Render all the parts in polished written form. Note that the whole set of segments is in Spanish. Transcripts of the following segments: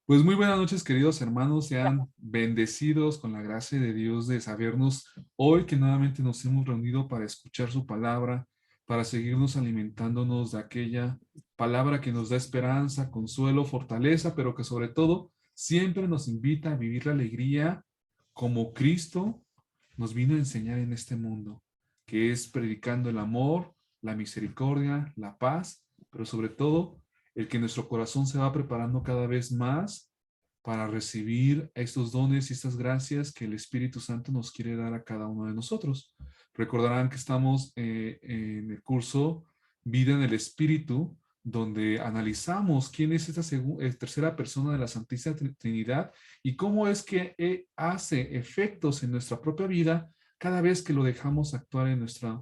Pues muy buenas noches, queridos hermanos, sean bendecidos con la gracia de Dios de sabernos hoy que nuevamente nos hemos reunido para escuchar su palabra, para seguirnos alimentándonos de aquella palabra que nos da esperanza, consuelo, fortaleza, pero que sobre todo siempre nos invita a vivir la alegría como Cristo nos vino a enseñar en este mundo, que es predicando el amor, la misericordia, la paz, pero sobre todo el que nuestro corazón se va preparando cada vez más para recibir estos dones y estas gracias que el Espíritu Santo nos quiere dar a cada uno de nosotros. Recordarán que estamos en el curso Vida en el Espíritu, donde analizamos quién es esta tercera persona de la Santísima Trinidad y cómo es que hace efectos en nuestra propia vida cada vez que lo dejamos actuar en nuestra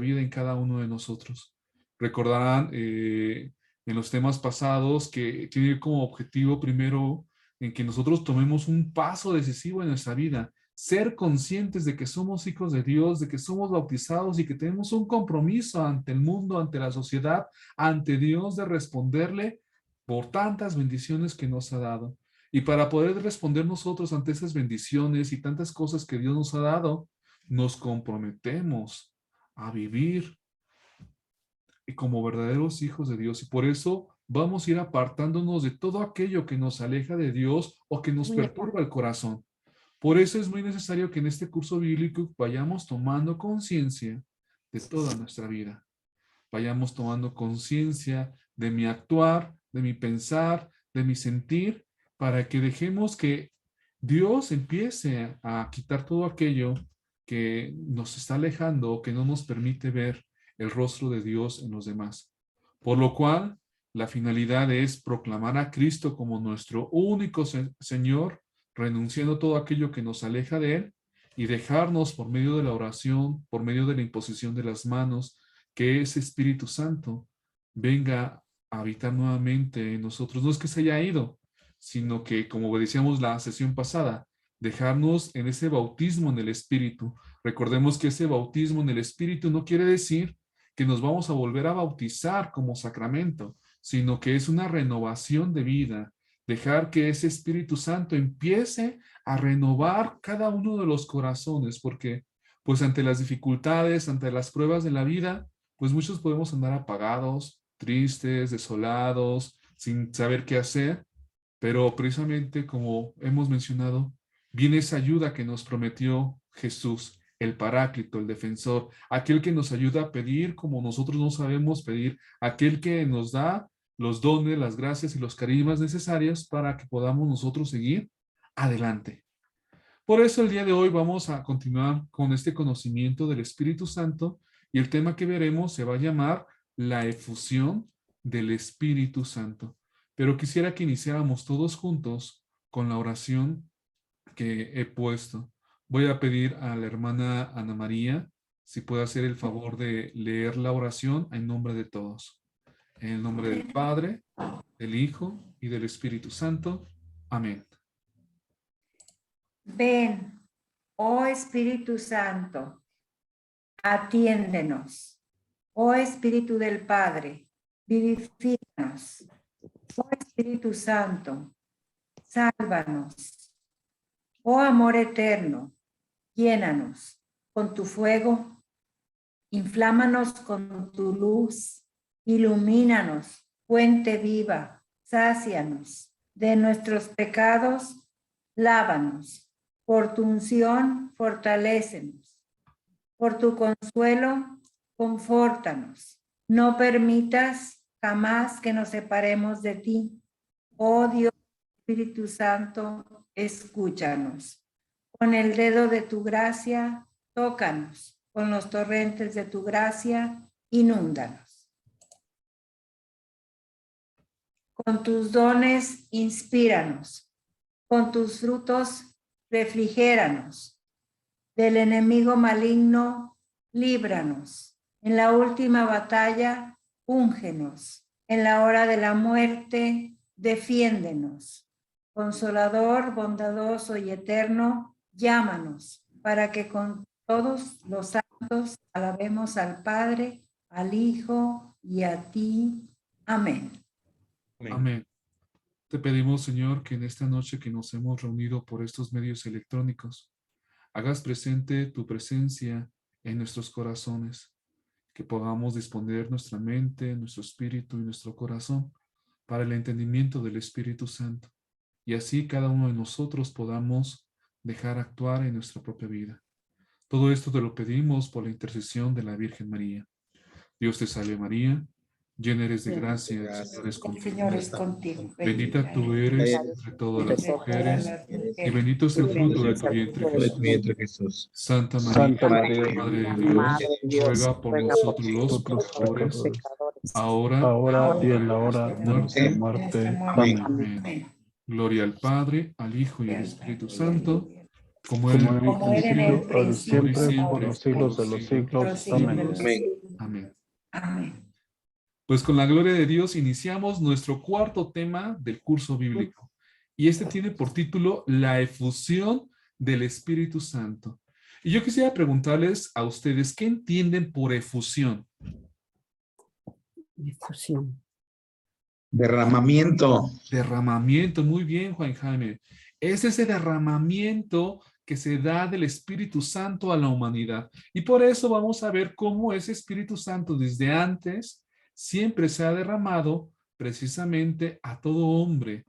vida, en cada uno de nosotros. Recordarán en los temas pasados que tiene como objetivo primero en que nosotros tomemos un paso decisivo en nuestra vida, ser conscientes de que somos hijos de Dios, de que somos bautizados y que tenemos un compromiso ante el mundo, ante la sociedad, ante Dios de responderle por tantas bendiciones que nos ha dado. Y para poder responder nosotros ante esas bendiciones y tantas cosas que Dios nos ha dado, nos comprometemos a vivir como verdaderos hijos de Dios. Y por eso vamos a ir apartándonos de todo aquello que nos aleja de Dios o que nos perturba el corazón. Por eso es muy necesario que en este curso bíblico vayamos tomando conciencia de toda nuestra vida. Vayamos tomando conciencia de mi actuar, de mi pensar, de mi sentir, para que dejemos que Dios empiece a quitar todo aquello que nos está alejando o que no nos permite ver el rostro de Dios en los demás. Por lo cual, la finalidad es proclamar a Cristo como nuestro único Señor, renunciando a todo aquello que nos aleja de Él y dejarnos por medio de la oración, por medio de la imposición de las manos, que ese Espíritu Santo venga a habitar nuevamente en nosotros. No es que se haya ido, sino que, como decíamos la sesión pasada, dejarnos en ese bautismo en el Espíritu. Recordemos que ese bautismo en el Espíritu no quiere decir que nos vamos a volver a bautizar como sacramento, sino que es una renovación de vida, dejar que ese Espíritu Santo empiece a renovar cada uno de los corazones, porque pues ante las dificultades, ante las pruebas de la vida, pues muchos podemos andar apagados, tristes, desolados, sin saber qué hacer, pero precisamente como hemos mencionado, viene esa ayuda que nos prometió Jesús, el Paráclito, el defensor, aquel que nos ayuda a pedir como nosotros no sabemos pedir, aquel que nos da los dones, las gracias y los carismas necesarios para que podamos nosotros seguir adelante. Por eso el día de hoy vamos a continuar con este conocimiento del Espíritu Santo y el tema que veremos se va a llamar la efusión del Espíritu Santo. Pero quisiera que iniciáramos todos juntos con la oración que he puesto. Voy a pedir a la hermana Ana María si puede hacer el favor de leer la oración en nombre de todos. En el nombre del Padre, del Hijo y del Espíritu Santo. Amén. Ven, oh Espíritu Santo, atiéndenos. Oh Espíritu del Padre, vivifícanos. Oh Espíritu Santo, sálvanos. Oh amor eterno, llénanos con tu fuego, inflámanos con tu luz, ilumínanos, fuente viva, sácianos. De nuestros pecados, lávanos. Por tu unción, fortalécenos. Por tu consuelo, confórtanos. No permitas jamás que nos separemos de ti. Oh Dios, Espíritu Santo, escúchanos. Con el dedo de tu gracia, tócanos. Con los torrentes de tu gracia, inúndanos. Con tus dones, inspíranos. Con tus frutos, refrigéranos. Del enemigo maligno, líbranos. En la última batalla, úngenos. En la hora de la muerte, defiéndenos. Consolador, bondadoso y eterno, llámanos para que con todos los santos alabemos al Padre, al Hijo y a ti. Amén. Amén. Te pedimos, Señor, que en esta noche que nos hemos reunido por estos medios electrónicos, hagas presente tu presencia en nuestros corazones, que podamos disponer nuestra mente, nuestro espíritu y nuestro corazón para el entendimiento del Espíritu Santo. Y así cada uno de nosotros podamos dejar actuar en nuestra propia vida. Todo esto te lo pedimos por la intercesión de la Virgen María. Dios te salve María, llena eres de gracia, el Señor es El contigo. Señor es contigo. Bendita tú eres entre todas las mujeres, y bendito es el fruto de tu vientre, Jesús. Santa María, Madre de Dios, ruega por nosotros los pecadores, ahora ahora y en la hora de nuestra muerte. Amén. Amén. Gloria al Padre, al Hijo y al Espíritu Santo, como Como era en en el el principio, ahora y siempre, por los siglos de los siglos. Amén. Amén. Amén. Pues con la gloria de Dios iniciamos nuestro cuarto tema del curso bíblico. Y este tiene por título La efusión del Espíritu Santo. Y yo quisiera preguntarles a ustedes, ¿qué entienden por efusión? Difusión. Derramamiento. Derramamiento, muy bien, Juan Jaime. Es ese derramamiento que se da del Espíritu Santo a la humanidad. Y por eso vamos a ver cómo ese Espíritu Santo desde antes siempre se ha derramado precisamente a todo hombre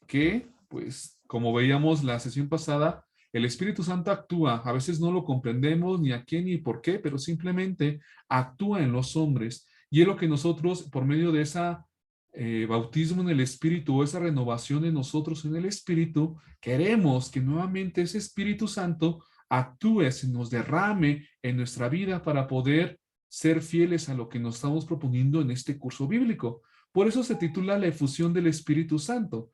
que, pues, como veíamos la sesión pasada, el Espíritu Santo actúa. A veces no lo comprendemos ni a quién ni por qué, pero simplemente actúa en los hombres. Y es lo que nosotros, por medio de esa bautismo en el Espíritu o esa renovación de nosotros en el Espíritu, queremos que nuevamente ese Espíritu Santo actúe, se nos derrame en nuestra vida para poder ser fieles a lo que nos estamos proponiendo en este curso bíblico. Por eso se titula La efusión del Espíritu Santo.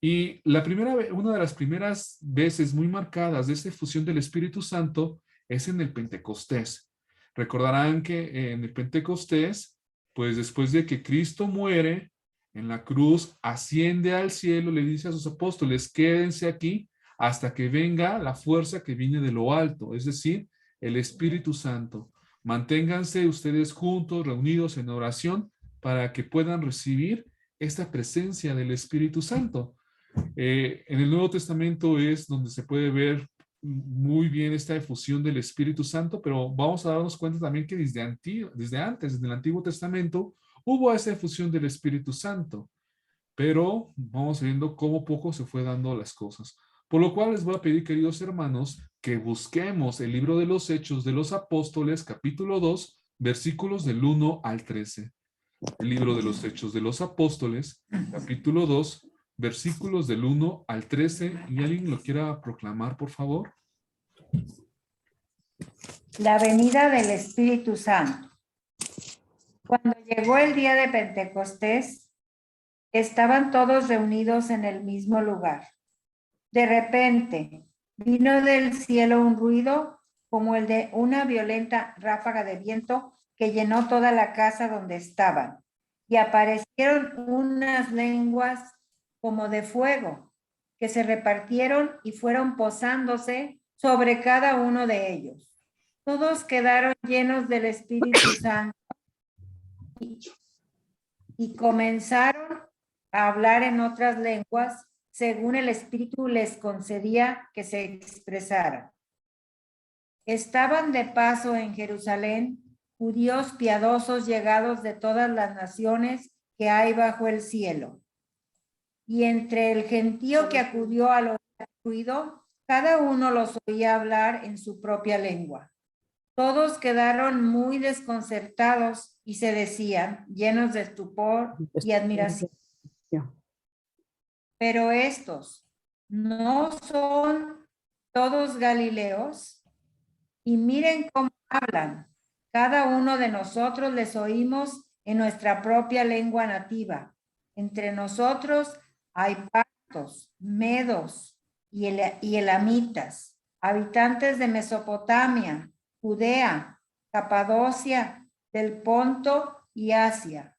Y una de las primeras veces muy marcadas de esta efusión del Espíritu Santo es en el Pentecostés. Recordarán que en el Pentecostés, pues después de que Cristo muere en la cruz, asciende al cielo, le dice a sus apóstoles, quédense aquí hasta que venga la fuerza que viene de lo alto, es decir, el Espíritu Santo. Manténganse ustedes juntos, reunidos en oración, para que puedan recibir esta presencia del Espíritu Santo. En el Nuevo Testamento es donde se puede ver muy bien esta efusión del Espíritu Santo, pero vamos a darnos cuenta también que desde antes, desde el Antiguo Testamento, hubo esa efusión del Espíritu Santo, pero vamos viendo cómo poco se fue dando las cosas. Por lo cual les voy a pedir, queridos hermanos, que busquemos el libro de los Hechos de los Apóstoles, capítulo 2, versículos del 1 al 13. El libro de los Hechos de los Apóstoles, capítulo 2, versículos del 1 al 13. ¿Y alguien lo quiera proclamar, por favor? La venida del Espíritu Santo. Cuando llegó el día de Pentecostés, estaban todos reunidos en el mismo lugar. De repente, vino del cielo un ruido como el de una violenta ráfaga de viento que llenó toda la casa donde estaban, y aparecieron unas lenguas como de fuego, que se repartieron y fueron posándose sobre cada uno de ellos. Todos quedaron llenos del Espíritu Santo y comenzaron a hablar en otras lenguas según el Espíritu les concedía que se expresaran. Estaban de paso en Jerusalén judíos piadosos llegados de todas las naciones que hay bajo el cielo. Y entre el gentío que acudió al ruido, cada uno los oía hablar en su propia lengua. Todos quedaron muy desconcertados y se decían, llenos de estupor y admiración. Pero estos, ¿no son todos galileos? Y miren cómo hablan. Cada uno de nosotros les oímos en nuestra propia lengua nativa. Entre nosotros hay partos, medos y elamitas, habitantes de Mesopotamia, Judea, Capadocia, del Ponto y Asia,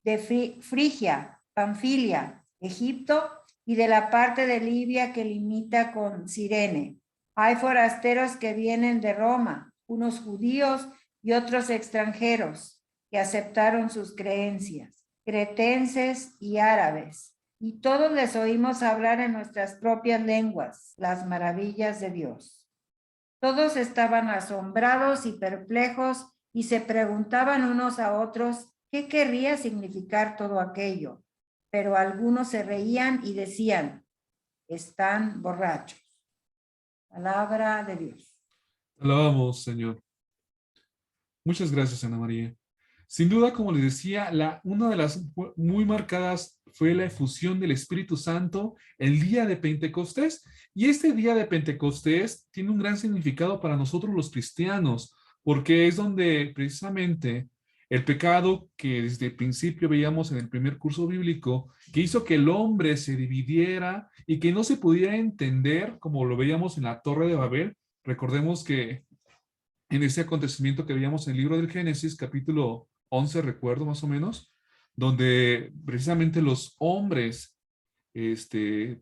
de Frigia, Panfilia, Egipto y de la parte de Libia que limita con Cirene. Hay forasteros que vienen de Roma, unos judíos y otros extranjeros que aceptaron sus creencias. cretenses y árabes, y todos les oímos hablar en nuestras propias lenguas las maravillas de Dios. Todos estaban asombrados y perplejos y se preguntaban unos a otros qué querría significar todo aquello. Pero algunos se reían y decían, están borrachos. Palabra de Dios. Alabamos, Señor. Muchas gracias, Ana María. Sin duda, como les decía, una de las muy marcadas fue la efusión del Espíritu Santo el día de Pentecostés. Y este día de Pentecostés tiene un gran significado para nosotros los cristianos, porque es donde precisamente el pecado que desde el principio veíamos en el primer curso bíblico, que hizo que el hombre se dividiera y que no se pudiera entender, como lo veíamos en la Torre de Babel. Recordemos que en ese acontecimiento que veíamos en el libro del Génesis, capítulo 11, recuerdo más o menos, donde precisamente los hombres,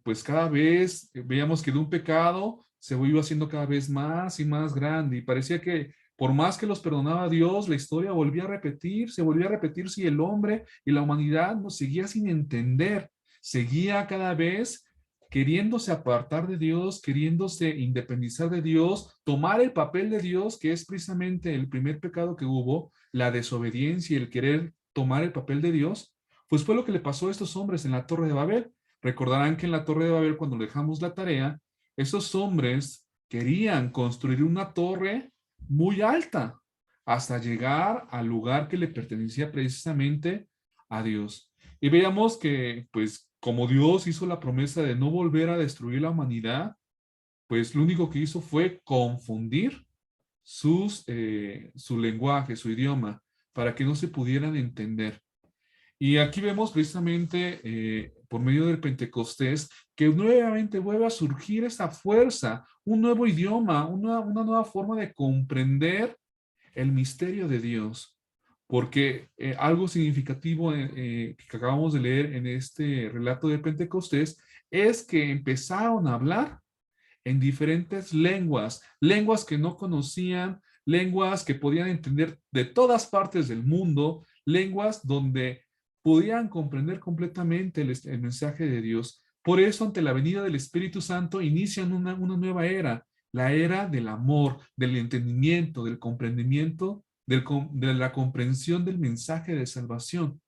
pues cada vez veíamos que de un pecado se iba haciendo cada vez más y más grande, y parecía que por más que los perdonaba Dios, la historia volvía a repetir, se volvía a repetir si el hombre y la humanidad no seguía sin entender, seguía cada vez queriéndose apartar de Dios, queriéndose independizar de Dios, tomar el papel de Dios, que es precisamente el primer pecado que hubo, la desobediencia y el querer tomar el papel de Dios, pues fue lo que le pasó a estos hombres en la Torre de Babel. Recordarán que en la Torre de Babel, cuando dejamos la tarea, esos hombres querían construir una torre muy alta hasta llegar al lugar que le pertenecía precisamente a Dios. Y veíamos que, pues, como Dios hizo la promesa de no volver a destruir la humanidad, pues lo único que hizo fue confundir su lenguaje, su idioma, para que no se pudieran entender. Y aquí vemos precisamente por medio del Pentecostés que nuevamente vuelve a surgir esa fuerza, un nuevo idioma, una nueva forma de comprender el misterio de Dios. Porque algo significativo que acabamos de leer en este relato de Pentecostés es que empezaron a hablar en diferentes lenguas, lenguas que no conocían, lenguas que podían entender de todas partes del mundo, lenguas donde podían comprender completamente el mensaje de Dios. Por eso, ante la venida del Espíritu Santo, inician una nueva era, la era del amor, del entendimiento, del comprendimiento, de la comprensión del mensaje de salvación.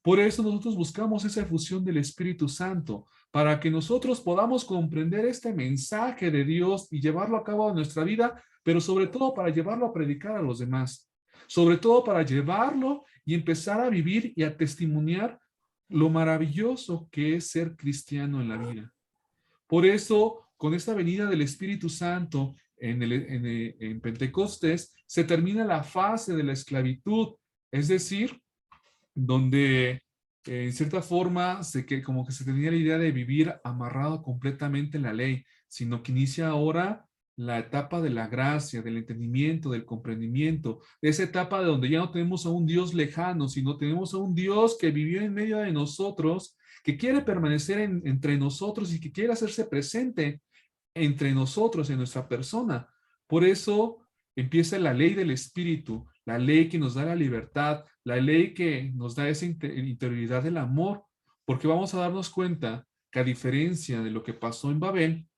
Por eso nosotros buscamos esa efusión del Espíritu Santo, para que nosotros podamos comprender este mensaje de Dios y llevarlo a cabo en nuestra vida, pero sobre todo para llevarlo a predicar a los demás, sobre todo para llevarlo y empezar a vivir y a testimoniar lo maravilloso que es ser cristiano en la vida. Por eso, con esta venida del Espíritu Santo en Pentecostés, se termina la fase de la esclavitud, es decir, donde en cierta forma como que se tenía la idea de vivir amarrado completamente en la ley, sino que inicia ahora la etapa de la gracia, del entendimiento, del comprendimiento, esa etapa de donde ya no tenemos a un Dios lejano, sino tenemos a un Dios que vivió en medio de nosotros, que quiere permanecer entre nosotros y que quiere hacerse presente entre nosotros, en nuestra persona. Por eso empieza la ley del Espíritu, la ley que nos da la libertad, la ley que nos da esa interioridad del amor, porque vamos a darnos cuenta que a diferencia de lo que pasó en Babel,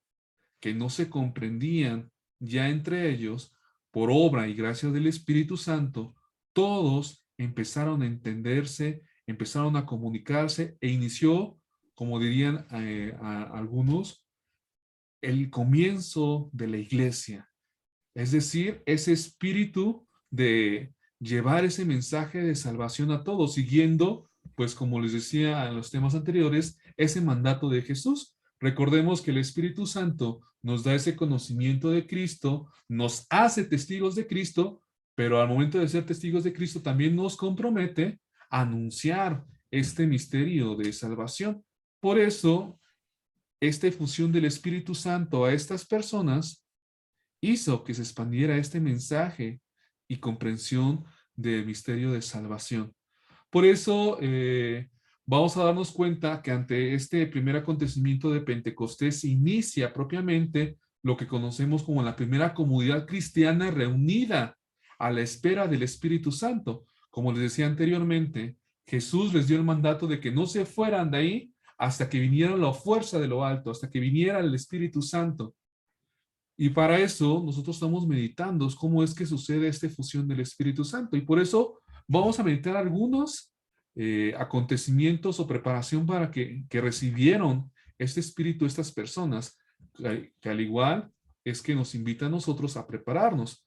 que no se comprendían ya entre ellos, por obra y gracia del Espíritu Santo, todos empezaron a entenderse, empezaron a comunicarse e inició, como dirían a algunos, el comienzo de la iglesia. Es decir, ese espíritu de llevar ese mensaje de salvación a todos, siguiendo, pues como les decía en los temas anteriores, ese mandato de Jesús. Recordemos que el Espíritu Santo nos da ese conocimiento de Cristo, nos hace testigos de Cristo, pero al momento de ser testigos de Cristo también nos compromete a anunciar este misterio de salvación. Por eso, esta efusión del Espíritu Santo a estas personas hizo que se expandiera este mensaje y comprensión del misterio de salvación. Por eso vamos a darnos cuenta que ante este primer acontecimiento de Pentecostés inicia propiamente lo que conocemos como la primera comunidad cristiana reunida a la espera del Espíritu Santo. Como les decía anteriormente, Jesús les dio el mandato de que no se fueran de ahí hasta que viniera la fuerza de lo alto, hasta que viniera el Espíritu Santo. Y para eso nosotros estamos meditando cómo es que sucede esta fusión del Espíritu Santo. Y por eso vamos a meditar algunos acontecimientos o preparación para que recibieron este Espíritu estas personas, que al igual es que nos invita a nosotros a prepararnos.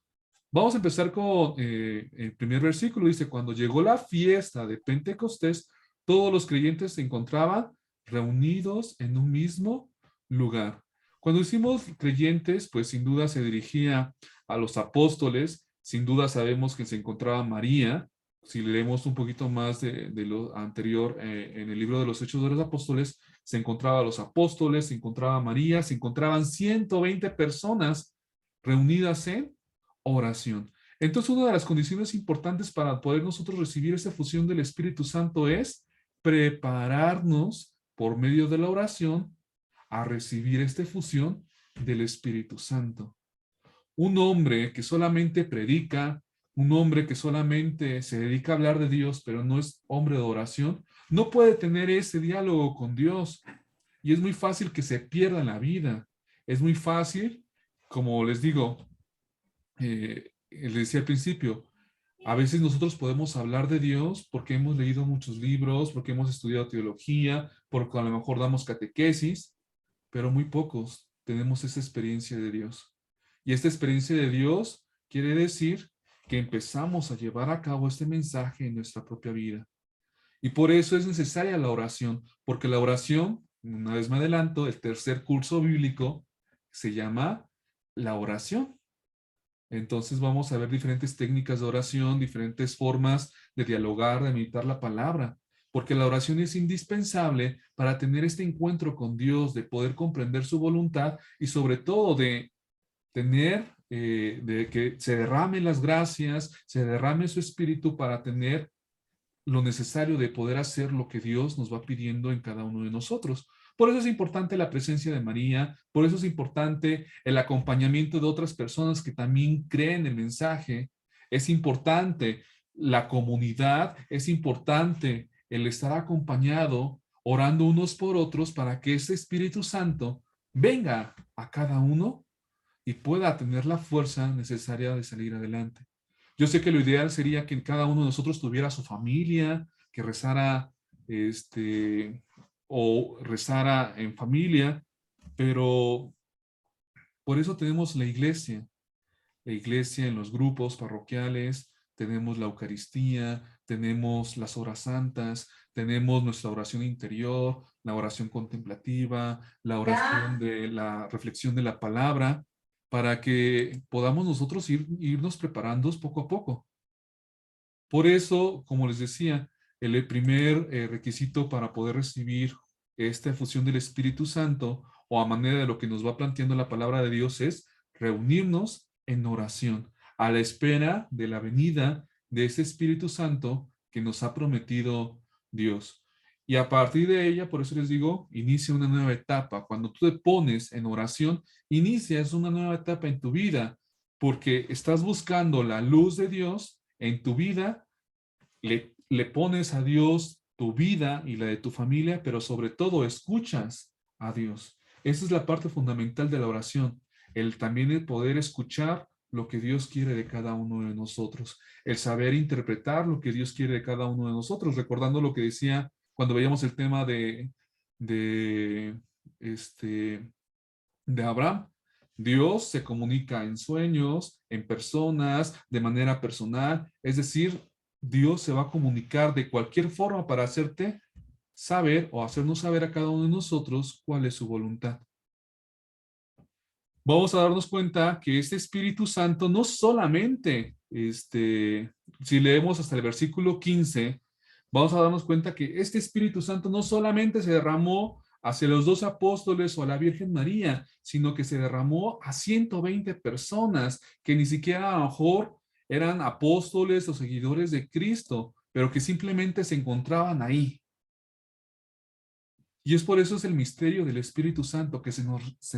Vamos a empezar con el primer versículo. Dice, cuando llegó la fiesta de Pentecostés, todos los creyentes se encontraban reunidos en un mismo lugar. Cuando decimos creyentes, pues sin duda se dirigía a los apóstoles, sin duda sabemos que se encontraba María. Si leemos un poquito más de lo anterior en el libro de los Hechos de los Apóstoles, se encontraba los apóstoles, se encontraba María, se encontraban 120 personas reunidas en oración. Entonces, una de las condiciones importantes para poder nosotros recibir esa fusión del Espíritu Santo es prepararnos por medio de la oración a recibir esta fusión del Espíritu Santo. Un hombre que solamente predica, un hombre que solamente se dedica a hablar de Dios, pero no es hombre de oración, no puede tener ese diálogo con Dios. Y es muy fácil que se pierda en la vida. Es muy fácil, como les digo, les decía al principio, a veces nosotros podemos hablar de Dios porque hemos leído muchos libros, porque hemos estudiado teología, porque a lo mejor damos catequesis, pero muy pocos tenemos esa experiencia de Dios. Y esta experiencia de Dios quiere decir que empezamos a llevar a cabo este mensaje en nuestra propia vida. Y por eso es necesaria la oración, porque la oración, una vez me adelanto, el tercer curso bíblico se llama la oración. Entonces vamos a ver diferentes técnicas de oración, diferentes formas de dialogar, de meditar la palabra, porque la oración es indispensable para tener este encuentro con Dios, de poder comprender su voluntad y sobre todo de tener, de que se derramen las gracias, se derrame su espíritu para tener lo necesario de poder hacer lo que Dios nos va pidiendo en cada uno de nosotros. Por eso es importante la presencia de María, por eso es importante el acompañamiento de otras personas que también creen el mensaje, es importante la comunidad, es importante el estar acompañado, orando unos por otros para que ese Espíritu Santo venga a cada uno y pueda tener la fuerza necesaria de salir adelante. Yo sé que lo ideal sería que cada uno de nosotros tuviera su familia, que rezara, o rezara en familia, pero por eso tenemos la iglesia en los grupos parroquiales, tenemos la Eucaristía, tenemos las horas santas, tenemos nuestra oración interior, la oración contemplativa, la oración de la reflexión de la palabra, para que podamos nosotros irnos preparando poco a poco. Por eso, como les decía, el primer requisito para poder recibir esta efusión del Espíritu Santo, o a manera de lo que nos va planteando la palabra de Dios, es reunirnos en oración, a la espera de la venida de ese Espíritu Santo que nos ha prometido Dios. Y a partir de ella, por eso les digo, inicia una nueva etapa. Cuando tú te pones en oración, inicias una nueva etapa en tu vida, porque estás buscando la luz de Dios en tu vida, le pones a Dios tu vida y la de tu familia, pero sobre todo escuchas a Dios. Esa es la parte fundamental de la oración, el también el poder escuchar lo que Dios quiere de cada uno de nosotros, el saber interpretar lo que Dios quiere de cada uno de nosotros, recordando lo que decía cuando veíamos el tema de, de Abraham. Dios se comunica en sueños, en personas, de manera personal, es decir, Dios se va a comunicar de cualquier forma para hacerte saber o hacernos saber a cada uno de nosotros cuál es su voluntad. Vamos a darnos cuenta que este Espíritu Santo no solamente, si leemos hasta el versículo 15, vamos a darnos cuenta que este Espíritu Santo no solamente se derramó hacia los 12 apóstoles o a la Virgen María, sino que se derramó a 120 personas que ni siquiera a lo mejor eran apóstoles o seguidores de Cristo, pero que simplemente se encontraban ahí. Y es por eso es el misterio del Espíritu Santo que se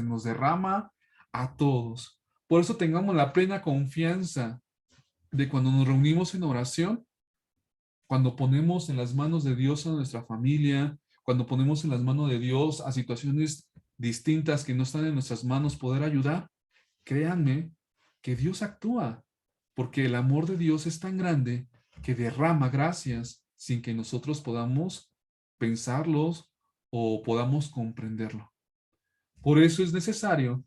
nos derrama a todos. Por eso tengamos la plena confianza de cuando nos reunimos en oración, cuando ponemos en las manos de Dios a nuestra familia, cuando ponemos en las manos de Dios a situaciones distintas que no están en nuestras manos poder ayudar, créanme que Dios actúa, porque el amor de Dios es tan grande que derrama gracias sin que nosotros podamos pensarlos o podamos comprenderlo. Por eso es necesario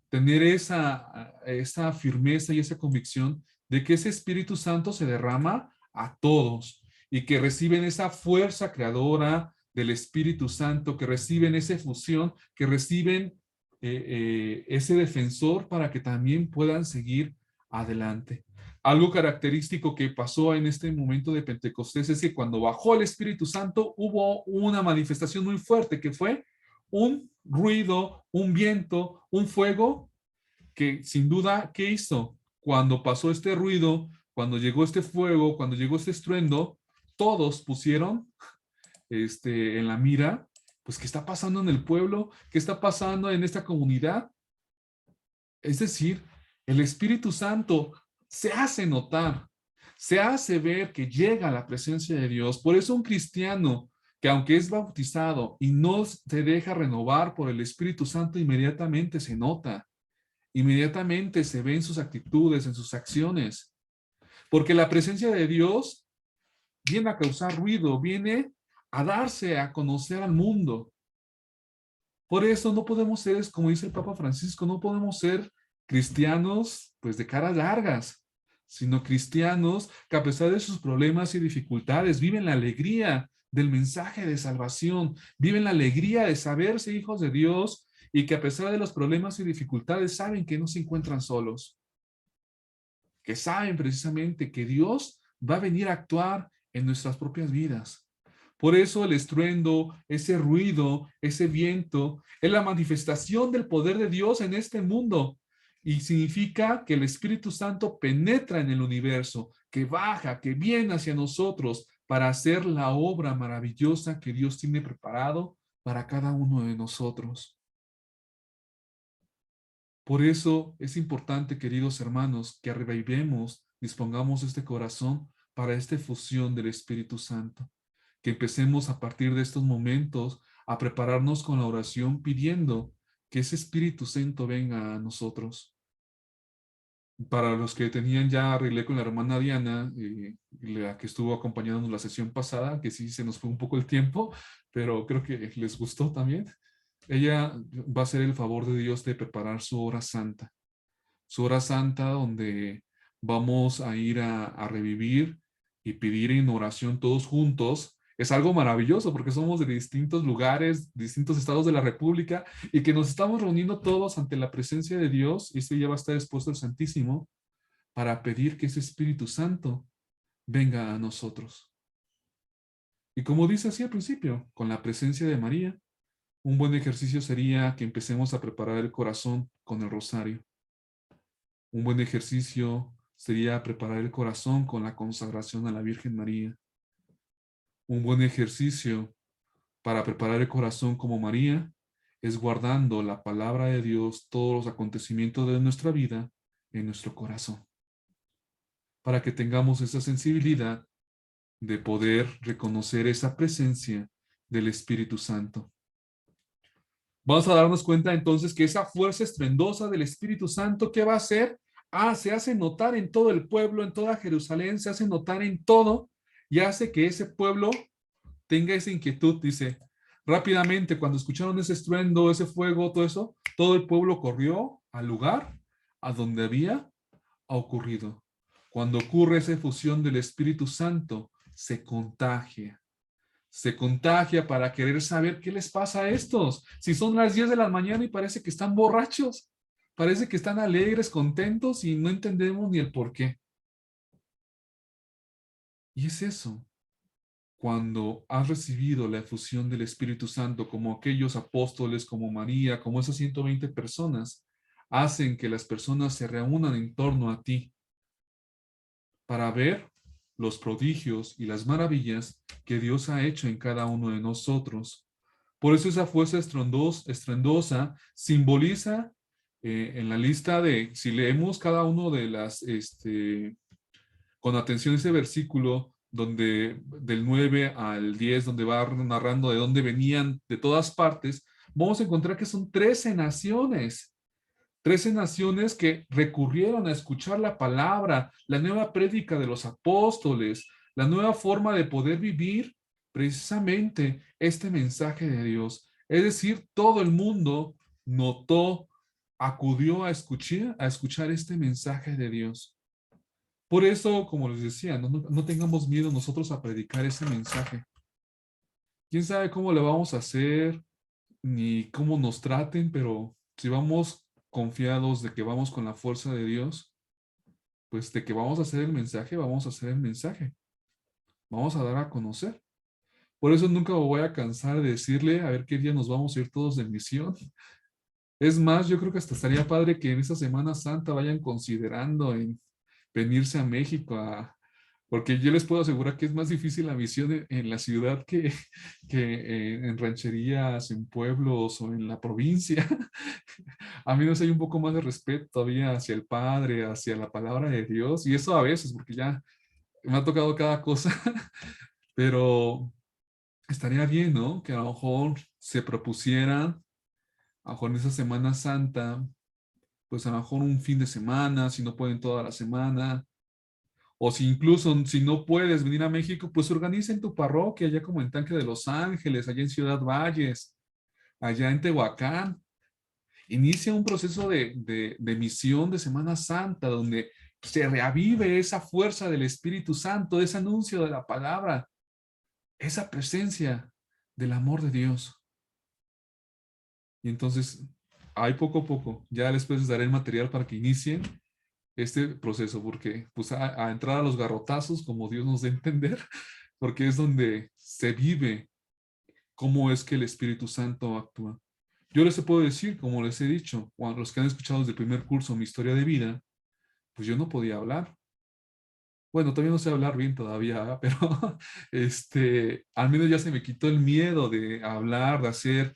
tener esa firmeza y esa convicción de que ese Espíritu Santo se derrama a todos y que reciben esa fuerza creadora del Espíritu Santo, que reciben esa efusión, que reciben ese defensor para que también puedan seguir adelante. Algo característico que pasó en este momento de Pentecostés es que cuando bajó el Espíritu Santo hubo una manifestación muy fuerte que fue un ruido, un viento, un fuego que sin duda, ¿qué hizo? Cuando pasó este ruido, cuando llegó este fuego, cuando llegó este estruendo, todos pusieron en la mira, pues, ¿qué está pasando en el pueblo? ¿Qué está pasando en esta comunidad? Es decir, el Espíritu Santo se hace notar, se hace ver que llega a la presencia de Dios. Por eso un cristiano que aunque es bautizado y no se deja renovar por el Espíritu Santo, inmediatamente se nota, inmediatamente se ve en sus actitudes, en sus acciones. Porque la presencia de Dios viene a causar ruido, viene a darse a conocer al mundo. Por eso no podemos ser, como dice el Papa Francisco, no podemos ser cristianos pues de caras largas, sino cristianos que a pesar de sus problemas y dificultades viven la alegría del mensaje de salvación, viven la alegría de saberse hijos de Dios y que a pesar de los problemas y dificultades saben que no se encuentran solos, que saben precisamente que Dios va a venir a actuar en nuestras propias vidas. Por eso el estruendo, ese ruido, ese viento, es la manifestación del poder de Dios en este mundo. Y significa que el Espíritu Santo penetra en el universo, que baja, que viene hacia nosotros para hacer la obra maravillosa que Dios tiene preparado para cada uno de nosotros. Por eso es importante, queridos hermanos, que revivemos, dispongamos este corazón para esta efusión del Espíritu Santo. Que empecemos a partir de estos momentos a prepararnos con la oración pidiendo que ese Espíritu Santo venga a nosotros. Para los que tenían ya arreglé con la hermana Diana, la que estuvo acompañándonos la sesión pasada, que sí se nos fue un poco el tiempo, pero creo que les gustó también. Ella va a hacer el favor de Dios de preparar su hora santa donde vamos a ir a revivir y pedir en oración todos juntos. Es algo maravilloso porque somos de distintos lugares, distintos estados de la República y que nos estamos reuniendo todos ante la presencia de Dios y este ya va a estar expuesto el Santísimo para pedir que ese Espíritu Santo venga a nosotros. Y como dice así al principio, con la presencia de María, un buen ejercicio sería que empecemos a preparar el corazón con el rosario. Un buen ejercicio sería preparar el corazón con la consagración a la Virgen María. Un buen ejercicio para preparar el corazón como María es guardando la palabra de Dios, todos los acontecimientos de nuestra vida en nuestro corazón. Para que tengamos esa sensibilidad de poder reconocer esa presencia del Espíritu Santo. Vamos a darnos cuenta entonces que esa fuerza estruendosa del Espíritu Santo, ¿qué va a hacer? Se hace notar en todo el pueblo, en toda Jerusalén, se hace notar en todo y hace que ese pueblo tenga esa inquietud. Dice, rápidamente cuando escucharon ese estruendo, ese fuego, todo eso, todo el pueblo corrió al lugar a donde había ocurrido. Cuando ocurre esa efusión del Espíritu Santo, se contagia. Se contagia para querer saber qué les pasa a estos. Si son las 10 de la mañana y parece que están borrachos, parece que están alegres, contentos y no entendemos ni el por qué. Y es eso. Cuando has recibido la efusión del Espíritu Santo, como aquellos apóstoles, como María, como esas 120 personas, hacen que las personas se reúnan en torno a ti para ver los prodigios y las maravillas que Dios ha hecho en cada uno de nosotros. Por eso esa fuerza estruendosa simboliza en la lista si leemos cada uno de las, con atención ese versículo donde del 9 al 10, donde va narrando de dónde venían de todas partes, vamos a encontrar que son 13 naciones. 13 naciones que recurrieron a escuchar la palabra, la nueva prédica de los apóstoles, la nueva forma de poder vivir precisamente este mensaje de Dios. Es decir, todo el mundo notó, acudió a escuchar este mensaje de Dios. Por eso, como les decía, no tengamos miedo nosotros a predicar ese mensaje. ¿Quién sabe cómo le vamos a hacer, ni cómo nos traten, pero si vamos confiados de que vamos con la fuerza de Dios, pues de que vamos a hacer el mensaje, vamos a hacer el mensaje. Vamos a dar a conocer. Por eso nunca me voy a cansar de decirle a ver qué día nos vamos a ir todos de misión. Es más, yo creo que hasta estaría padre que en esta Semana Santa vayan considerando en venirse a México porque yo les puedo asegurar que es más difícil la misión en la ciudad que en rancherías, en pueblos o en la provincia. A mí nos hay un poco más de respeto todavía hacia el Padre, hacia la palabra de Dios, y eso a veces, porque ya me ha tocado cada cosa, pero estaría bien, ¿no? Que a lo mejor se propusieran, a lo mejor en esa Semana Santa, pues a lo mejor un fin de semana, si no pueden toda la semana, o si incluso si no puedes venir a México, pues organiza en tu parroquia, allá como en Tanque de Los Ángeles, allá en Ciudad Valles, allá en Tehuacán. Inicia un proceso de misión de Semana Santa, donde se reavive esa fuerza del Espíritu Santo, ese anuncio de la palabra, esa presencia del amor de Dios. Y entonces, ahí poco a poco, ya después les daré el material para que inicien este proceso, porque pues a entrar a los garrotazos, como Dios nos dé a entender, porque es donde se vive cómo es que el Espíritu Santo actúa. Yo les puedo decir, como les he dicho, a los que han escuchado desde el primer curso mi historia de vida, pues yo no podía hablar. Bueno, todavía no sé hablar bien todavía, ¿verdad? Pero al menos ya se me quitó el miedo de hablar, de hacer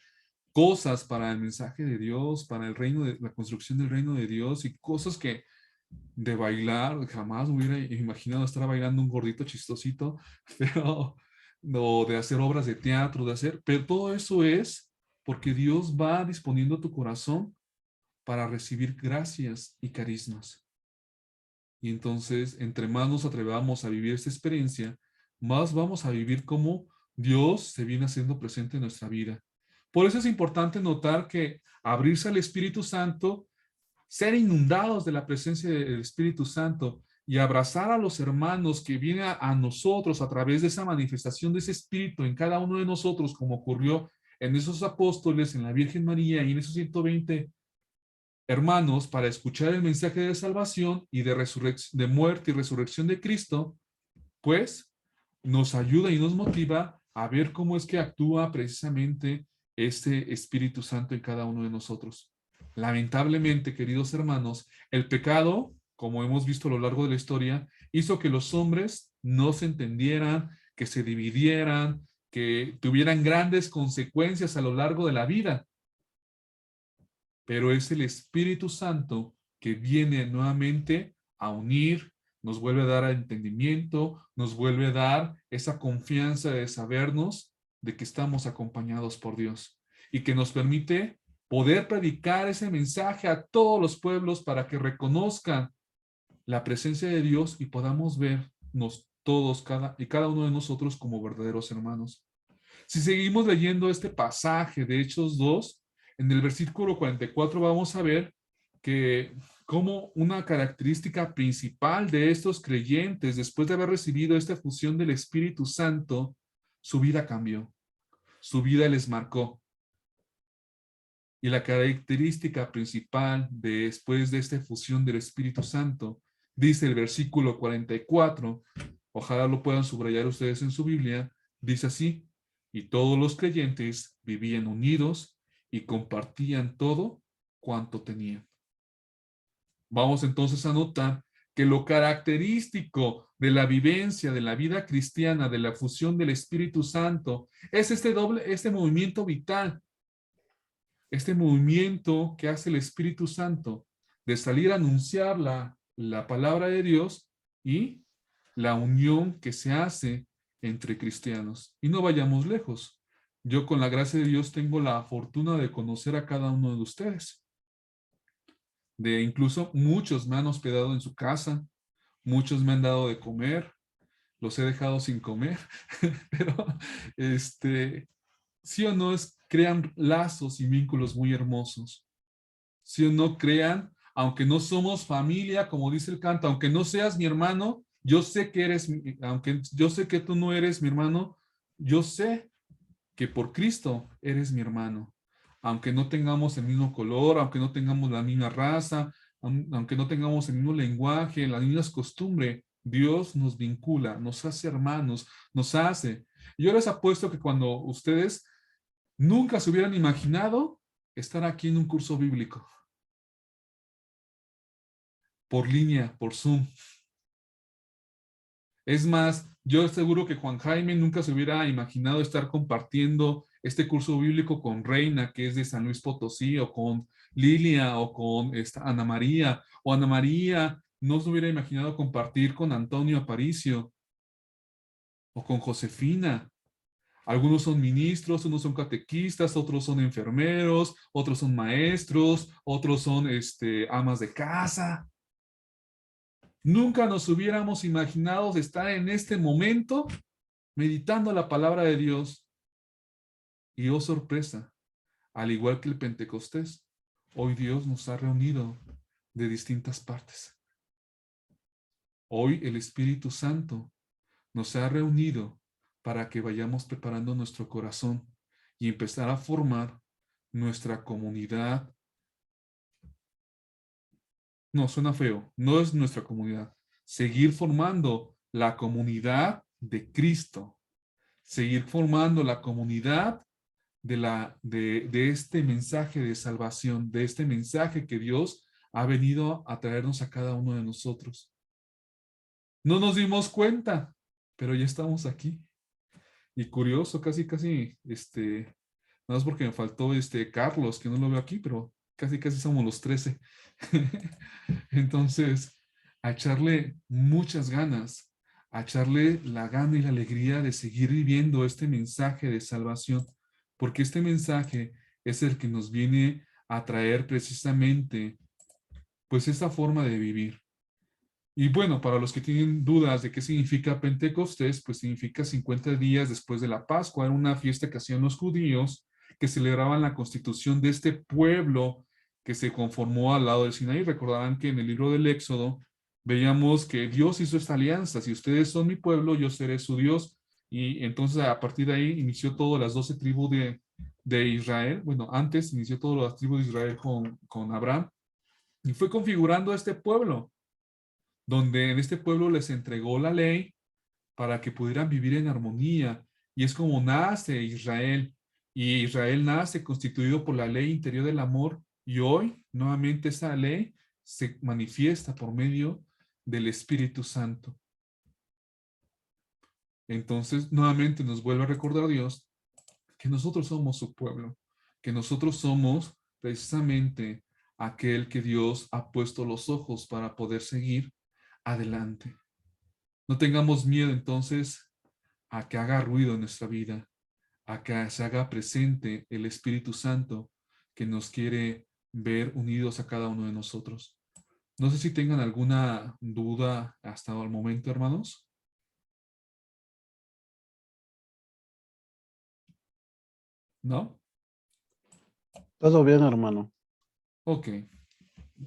cosas para el mensaje de Dios, para el reino de la construcción del reino de Dios y cosas que de bailar, jamás hubiera imaginado estar bailando un gordito chistosito, pero no, de hacer obras de teatro, pero todo eso es porque Dios va disponiendo tu corazón para recibir gracias y carismas. Y entonces, entre más nos atrevamos a vivir esta experiencia, más vamos a vivir cómo Dios se viene haciendo presente en nuestra vida. Por eso es importante notar que abrirse al Espíritu Santo, ser inundados de la presencia del Espíritu Santo y abrazar a los hermanos que vienen a nosotros a través de esa manifestación de ese Espíritu en cada uno de nosotros, como ocurrió en esos apóstoles, en la Virgen María y en esos 120 hermanos, para escuchar el mensaje de salvación y de muerte y resurrección de Cristo, pues nos ayuda y nos motiva a ver cómo es que actúa precisamente este Espíritu Santo en cada uno de nosotros. Lamentablemente, queridos hermanos, el pecado, como hemos visto a lo largo de la historia, hizo que los hombres no se entendieran, que se dividieran, que tuvieran grandes consecuencias a lo largo de la vida. Pero es el Espíritu Santo que viene nuevamente a unir, nos vuelve a dar entendimiento, nos vuelve a dar esa confianza de sabernos de que estamos acompañados por Dios y que nos permite poder predicar ese mensaje a todos los pueblos para que reconozcan la presencia de Dios y podamos vernos todos, cada uno de nosotros como verdaderos hermanos. Si seguimos leyendo este pasaje de Hechos 2, en el versículo 44 vamos a ver que como una característica principal de estos creyentes, después de haber recibido esta fusión del Espíritu Santo, su vida cambió, su vida les marcó. Y la característica principal después de esta fusión del Espíritu Santo, dice el versículo 44, ojalá lo puedan subrayar ustedes en su Biblia, dice así: y todos los creyentes vivían unidos y compartían todo cuanto tenían. Vamos entonces a notar que lo característico de la vivencia de la vida cristiana, de la fusión del Espíritu Santo, es este movimiento vital, este movimiento que hace el Espíritu Santo de salir a anunciar la palabra de Dios y la unión que se hace entre cristianos. Y no vayamos lejos. Yo con la gracia de Dios tengo la fortuna de conocer a cada uno de ustedes. De incluso muchos me han hospedado en su casa, muchos me han dado de comer, los he dejado sin comer, pero sí o no crean lazos y vínculos muy hermosos. Sí o no crean, aunque no somos familia, como dice el canto, aunque no seas mi hermano, yo sé que eres, aunque yo sé que tú no eres mi hermano, yo sé que por Cristo eres mi hermano. Aunque no tengamos el mismo color, aunque no tengamos la misma raza, aunque no tengamos el mismo lenguaje, las mismas costumbres, Dios nos vincula, nos hace hermanos, nos hace. Yo les apuesto que cuando ustedes nunca se hubieran imaginado estar aquí en un curso bíblico, por línea, por Zoom. Es más, yo seguro que Juan Jaime nunca se hubiera imaginado estar compartiendo este curso bíblico con Reina, que es de San Luis Potosí, o con Lilia, o con Ana María, o Ana María no se hubiera imaginado compartir con Antonio Aparicio, o con Josefina. Algunos son ministros, unos son catequistas, otros son enfermeros, otros son maestros, otros son amas de casa. Nunca nos hubiéramos imaginado estar en este momento meditando la palabra de Dios. Y oh sorpresa, al igual que el Pentecostés, hoy Dios nos ha reunido de distintas partes. Hoy el Espíritu Santo nos ha reunido para que vayamos preparando nuestro corazón y empezar a formar nuestra comunidad. No, suena feo, no es nuestra comunidad. Seguir formando la comunidad de Cristo. Seguir formando la comunidad de este mensaje de salvación, de este mensaje que Dios ha venido a traernos a cada uno de nosotros. No nos dimos cuenta, pero ya estamos aquí. Y curioso, casi, nada más porque me faltó Carlos, que no lo veo aquí, pero casi, casi somos los 13. Entonces, a echarle muchas ganas, a echarle la gana y la alegría de seguir viviendo este mensaje de salvación, porque este mensaje es el que nos viene a traer precisamente, pues, esta forma de vivir. Y bueno, para los que tienen dudas de qué significa Pentecostés, pues significa 50 días después de la Pascua. Era una fiesta que hacían los judíos que celebraban la constitución de este pueblo que se conformó al lado del Sinaí. Recordarán que en el libro del Éxodo veíamos que Dios hizo esta alianza. Si ustedes son mi pueblo, yo seré su Dios. Y entonces a partir de ahí inició todas las 12 tribus de Israel. Bueno, antes inició todas las tribus de Israel con Abraham. Y fue configurando este pueblo donde en este pueblo les entregó la ley para que pudieran vivir en armonía. Y es como nace Israel. Y Israel nace constituido por la ley interior del amor. Y hoy, nuevamente, esa ley se manifiesta por medio del Espíritu Santo. Entonces, nuevamente nos vuelve a recordar Dios que nosotros somos su pueblo, que nosotros somos precisamente aquel que Dios ha puesto los ojos para poder seguir adelante. No tengamos miedo entonces a que haga ruido en nuestra vida, a que se haga presente el Espíritu Santo que nos quiere ver unidos a cada uno de nosotros. No sé si tengan alguna duda hasta el momento, hermanos. ¿No? Todo bien, hermano. Ok,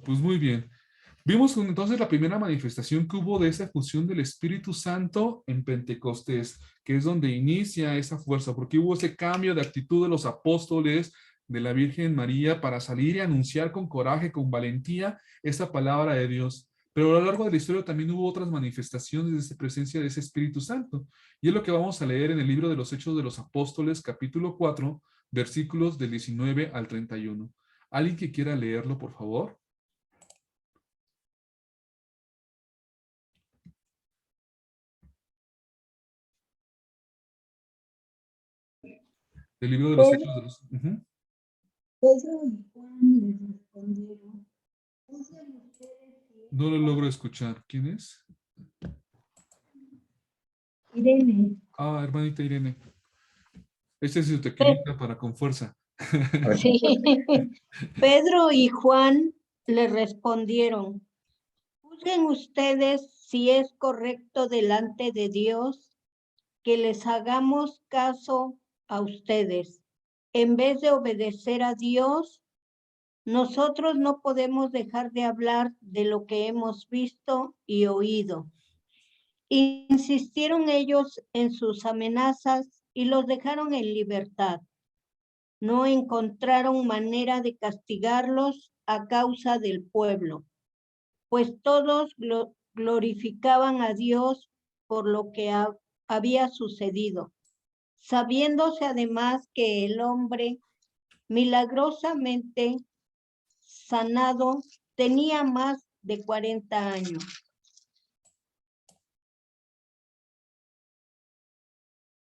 pues muy bien. Vimos entonces la primera manifestación que hubo de esa fusión del Espíritu Santo en Pentecostés, que es donde inicia esa fuerza, porque hubo ese cambio de actitud de los apóstoles, de la Virgen María, para salir y anunciar con coraje, con valentía, esa palabra de Dios. Pero a lo largo de la historia también hubo otras manifestaciones de esa presencia de ese Espíritu Santo. Y es lo que vamos a leer en el libro de los Hechos de los Apóstoles, capítulo 4, versículos del 19 al 31. ¿Alguien que quiera leerlo, por favor? Del libro de los Hechos de los... Pedro y Juan le respondieron, ¿ustedes No lo logro escuchar. ¿Quién es? Irene. Ah, hermanita Irene. Este es su tequilita para con fuerza. Sí. Pedro y Juan le respondieron, juzguen ustedes si es correcto delante de Dios que les hagamos caso a ustedes. En vez de obedecer a Dios, nosotros no podemos dejar de hablar de lo que hemos visto y oído. Insistieron ellos en sus amenazas y los dejaron en libertad. No encontraron manera de castigarlos a causa del pueblo, pues todos glorificaban a Dios por lo que había sucedido, sabiéndose además que el hombre milagrosamente sanado tenía más de 40 años.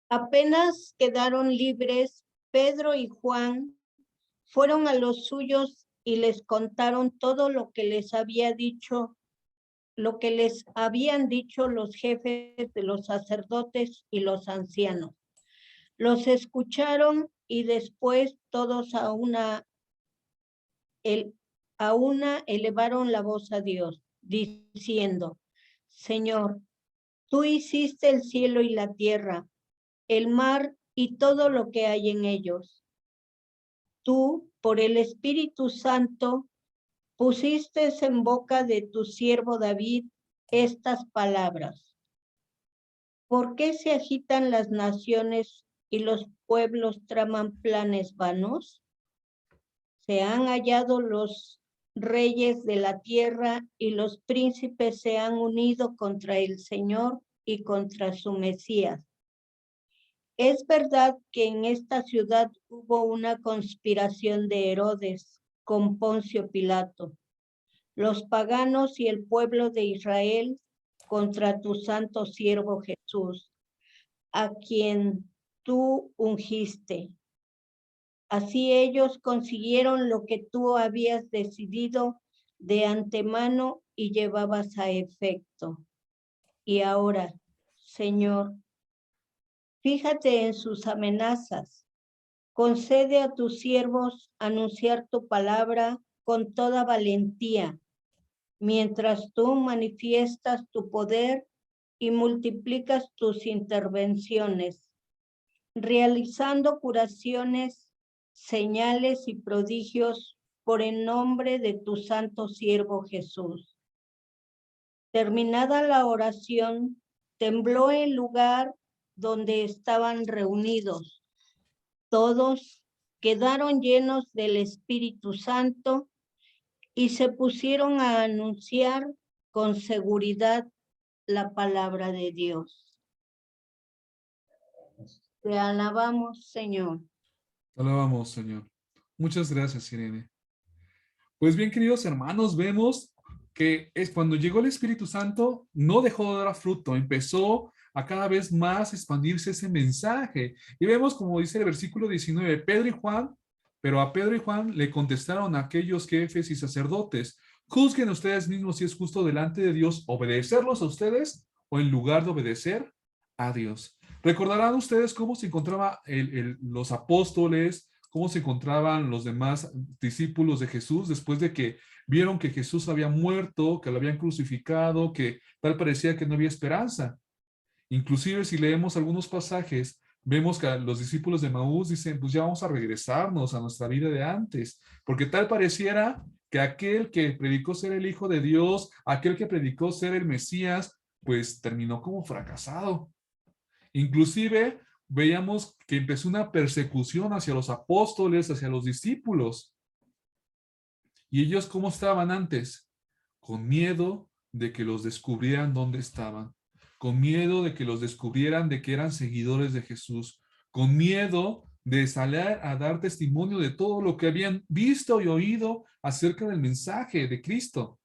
Apenas quedaron libres, Pedro y Juan fueron a los suyos y les contaron todo lo que les había dicho, lo que les habían dicho los jefes de los sacerdotes y los ancianos. Los escucharon y después todos a una elevaron la voz a Dios, diciendo, Señor, tú hiciste el cielo y la tierra, el mar y todo lo que hay en ellos. Tú, por el Espíritu Santo, pusiste en boca de tu siervo David estas palabras. ¿Por qué se agitan las naciones y los pueblos traman planes vanos? Se han hallado los reyes de la tierra y los príncipes se han unido contra el Señor y contra su Mesías. Es verdad que en esta ciudad hubo una conspiración de Herodes con Poncio Pilato, los paganos y el pueblo de Israel contra tu santo siervo Jesús, a quien tú ungiste. Así ellos consiguieron lo que tú habías decidido de antemano y llevabas a efecto. Y ahora, Señor, fíjate en sus amenazas. Concede a tus siervos anunciar tu palabra con toda valentía, mientras tú manifiestas tu poder y multiplicas tus intervenciones, realizando curaciones, señales y prodigios por el nombre de tu santo siervo Jesús. Terminada la oración, tembló el lugar donde estaban reunidos. Todos quedaron llenos del Espíritu Santo y se pusieron a anunciar con seguridad la palabra de Dios. Te alabamos, Señor. Te alabamos, Señor. Muchas gracias, Irene. Pues bien, queridos hermanos, vemos que es cuando llegó el Espíritu Santo, no dejó de dar fruto, empezó a cada vez más expandirse ese mensaje. Y vemos, como dice el versículo 19, Pedro y Juan, pero a Pedro y Juan le contestaron a aquellos jefes y sacerdotes, juzguen ustedes mismos si es justo delante de Dios obedecerlos a ustedes o en lugar de obedecer a Dios. Recordarán ustedes cómo se encontraban los apóstoles, cómo se encontraban los demás discípulos de Jesús después de que vieron que Jesús había muerto, que lo habían crucificado, que tal parecía que no había esperanza. Inclusive si leemos algunos pasajes, vemos que los discípulos de Maús dicen, pues ya vamos a regresarnos a nuestra vida de antes, porque tal pareciera que aquel que predicó ser el Hijo de Dios, aquel que predicó ser el Mesías, pues terminó como fracasado. Inclusive veíamos que empezó una persecución hacia los apóstoles, hacia los discípulos. ¿Y ellos cómo estaban antes? Con miedo de que los descubrieran dónde estaban, con miedo de que los descubrieran de que eran seguidores de Jesús, con miedo de salir a dar testimonio de todo lo que habían visto y oído acerca del mensaje de Cristo.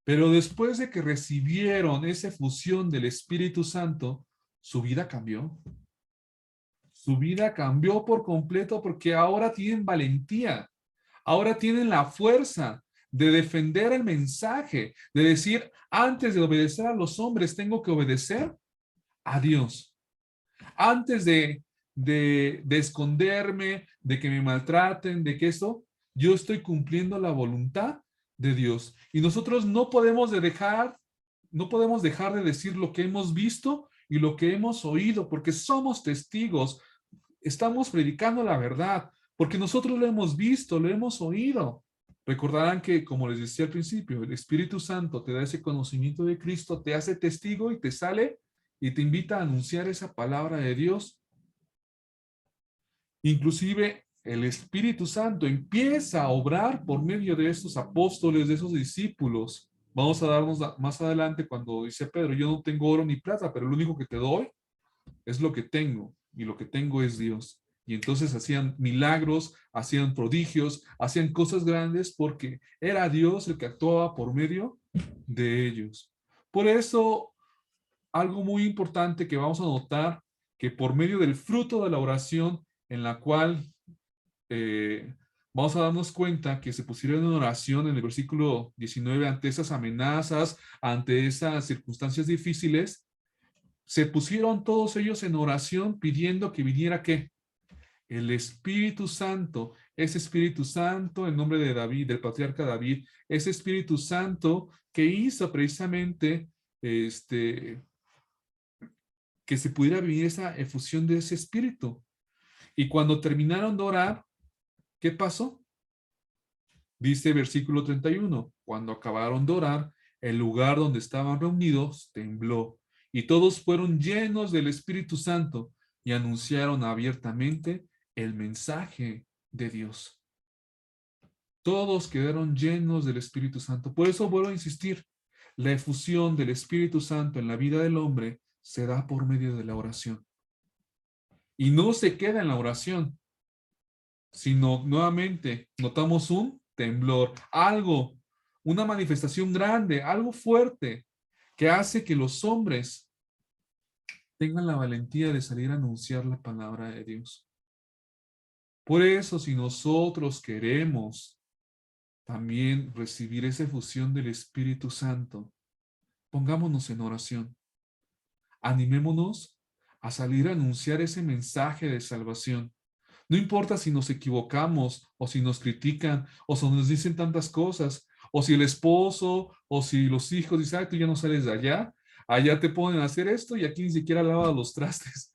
Pero después de que recibieron esa fusión del Espíritu Santo, su vida cambió. Su vida cambió por completo porque ahora tienen valentía, ahora tienen la fuerza de defender el mensaje, de decir, antes de obedecer a los hombres, tengo que obedecer a Dios. Antes de esconderme, de que me maltraten, de que esto, yo estoy cumpliendo la voluntad de Dios. Y nosotros no podemos dejar de decir lo que hemos visto y lo que hemos oído, porque somos testigos. Estamos predicando la verdad, porque nosotros lo hemos visto, lo hemos oído. Recordarán que, como les decía al principio, el Espíritu Santo te da ese conocimiento de Cristo, te hace testigo y te sale y te invita a anunciar esa palabra de Dios. Inclusive el Espíritu Santo empieza a obrar por medio de estos apóstoles, de esos discípulos. Vamos a darnos más adelante cuando dice Pedro, yo no tengo oro ni plata, pero lo único que te doy es lo que tengo, y lo que tengo es Dios. Y entonces hacían milagros, hacían prodigios, hacían cosas grandes porque era Dios el que actuaba por medio de ellos. Por eso, algo muy importante que vamos a notar, que por medio del fruto de la oración en la cual vamos a darnos cuenta que se pusieron en oración en el versículo 19 ante esas amenazas, ante esas circunstancias difíciles, se pusieron todos ellos en oración pidiendo que viniera ¿qué? El Espíritu Santo, ese Espíritu Santo en nombre de David, del patriarca David, ese Espíritu Santo que hizo precisamente que se pudiera vivir esa efusión de ese Espíritu. Y cuando terminaron de orar, ¿qué pasó? Dice versículo 31, cuando acabaron de orar, el lugar donde estaban reunidos tembló y todos fueron llenos del Espíritu Santo y anunciaron abiertamente el mensaje de Dios. Todos quedaron llenos del Espíritu Santo. Por eso vuelvo a insistir, la efusión del Espíritu Santo en la vida del hombre se da por medio de la oración. Y no se queda en la oración, sino nuevamente notamos un temblor, algo, una manifestación grande, algo fuerte, que hace que los hombres tengan la valentía de salir a anunciar la palabra de Dios. Por eso, si nosotros queremos también recibir esa efusión del Espíritu Santo, pongámonos en oración. Animémonos a salir a anunciar ese mensaje de salvación. No importa si nos equivocamos o si nos critican o si nos dicen tantas cosas o si el esposo o si los hijos dicen, tú ya no sales de allá te ponen a hacer esto y aquí ni siquiera lavas los trastes.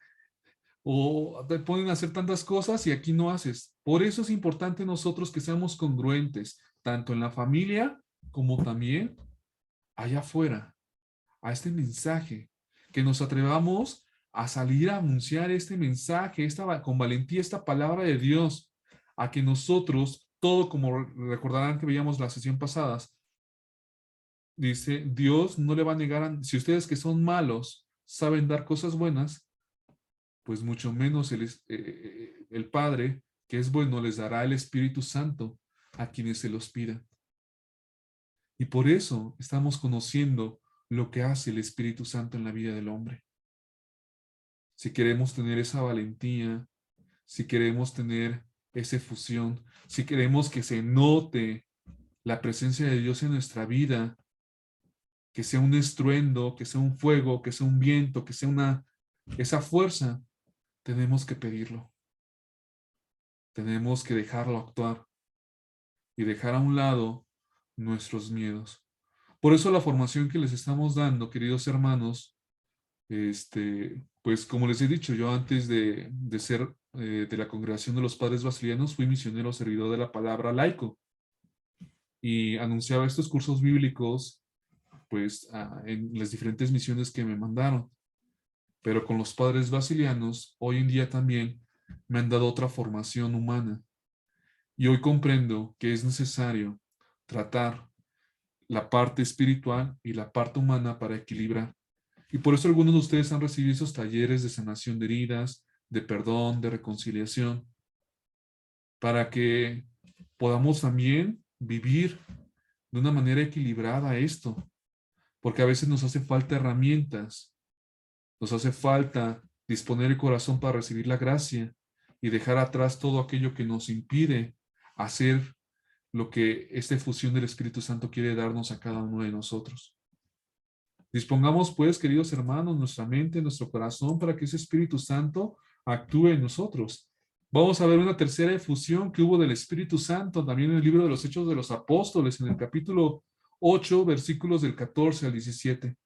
O te ponen a hacer tantas cosas y aquí no haces. Por eso es importante nosotros que seamos congruentes, tanto en la familia como también allá afuera, a este mensaje, que nos atrevamos a salir a anunciar este mensaje, con valentía, esta palabra de Dios, a que nosotros, todo como recordarán que veíamos la sesión pasada, dice, Dios no le va a negar, si ustedes que son malos saben dar cosas buenas, pues mucho menos el Padre, que es bueno, les dará el Espíritu Santo a quienes se los pidan. Y por eso estamos conociendo lo que hace el Espíritu Santo en la vida del hombre. Si queremos tener esa valentía, si queremos tener esa efusión, si queremos que se note la presencia de Dios en nuestra vida, que sea un estruendo, que sea un fuego, que sea un viento, que sea esa fuerza, tenemos que pedirlo. Tenemos que dejarlo actuar y dejar a un lado nuestros miedos. Por eso la formación que les estamos dando, queridos hermanos, pues como les he dicho, yo antes de ser de la congregación de los padres basilianos, fui misionero servidor de la palabra laico y anunciaba estos cursos bíblicos pues en las diferentes misiones que me mandaron. Pero con los padres basilianos, hoy en día también me han dado otra formación humana. Y hoy comprendo que es necesario tratar la parte espiritual y la parte humana para equilibrar. Y por eso algunos de ustedes han recibido esos talleres de sanación de heridas, de perdón, de reconciliación, para que podamos también vivir de una manera equilibrada esto, porque a veces nos hace falta herramientas, nos hace falta disponer el corazón para recibir la gracia y dejar atrás todo aquello que nos impide hacer lo que esta efusión del Espíritu Santo quiere darnos a cada uno de nosotros. Dispongamos, pues, queridos hermanos, nuestra mente, nuestro corazón, para que ese Espíritu Santo actúe en nosotros. Vamos a ver una tercera efusión que hubo del Espíritu Santo también en el libro de los Hechos de los Apóstoles, en el capítulo 8, versículos del 14 al 17.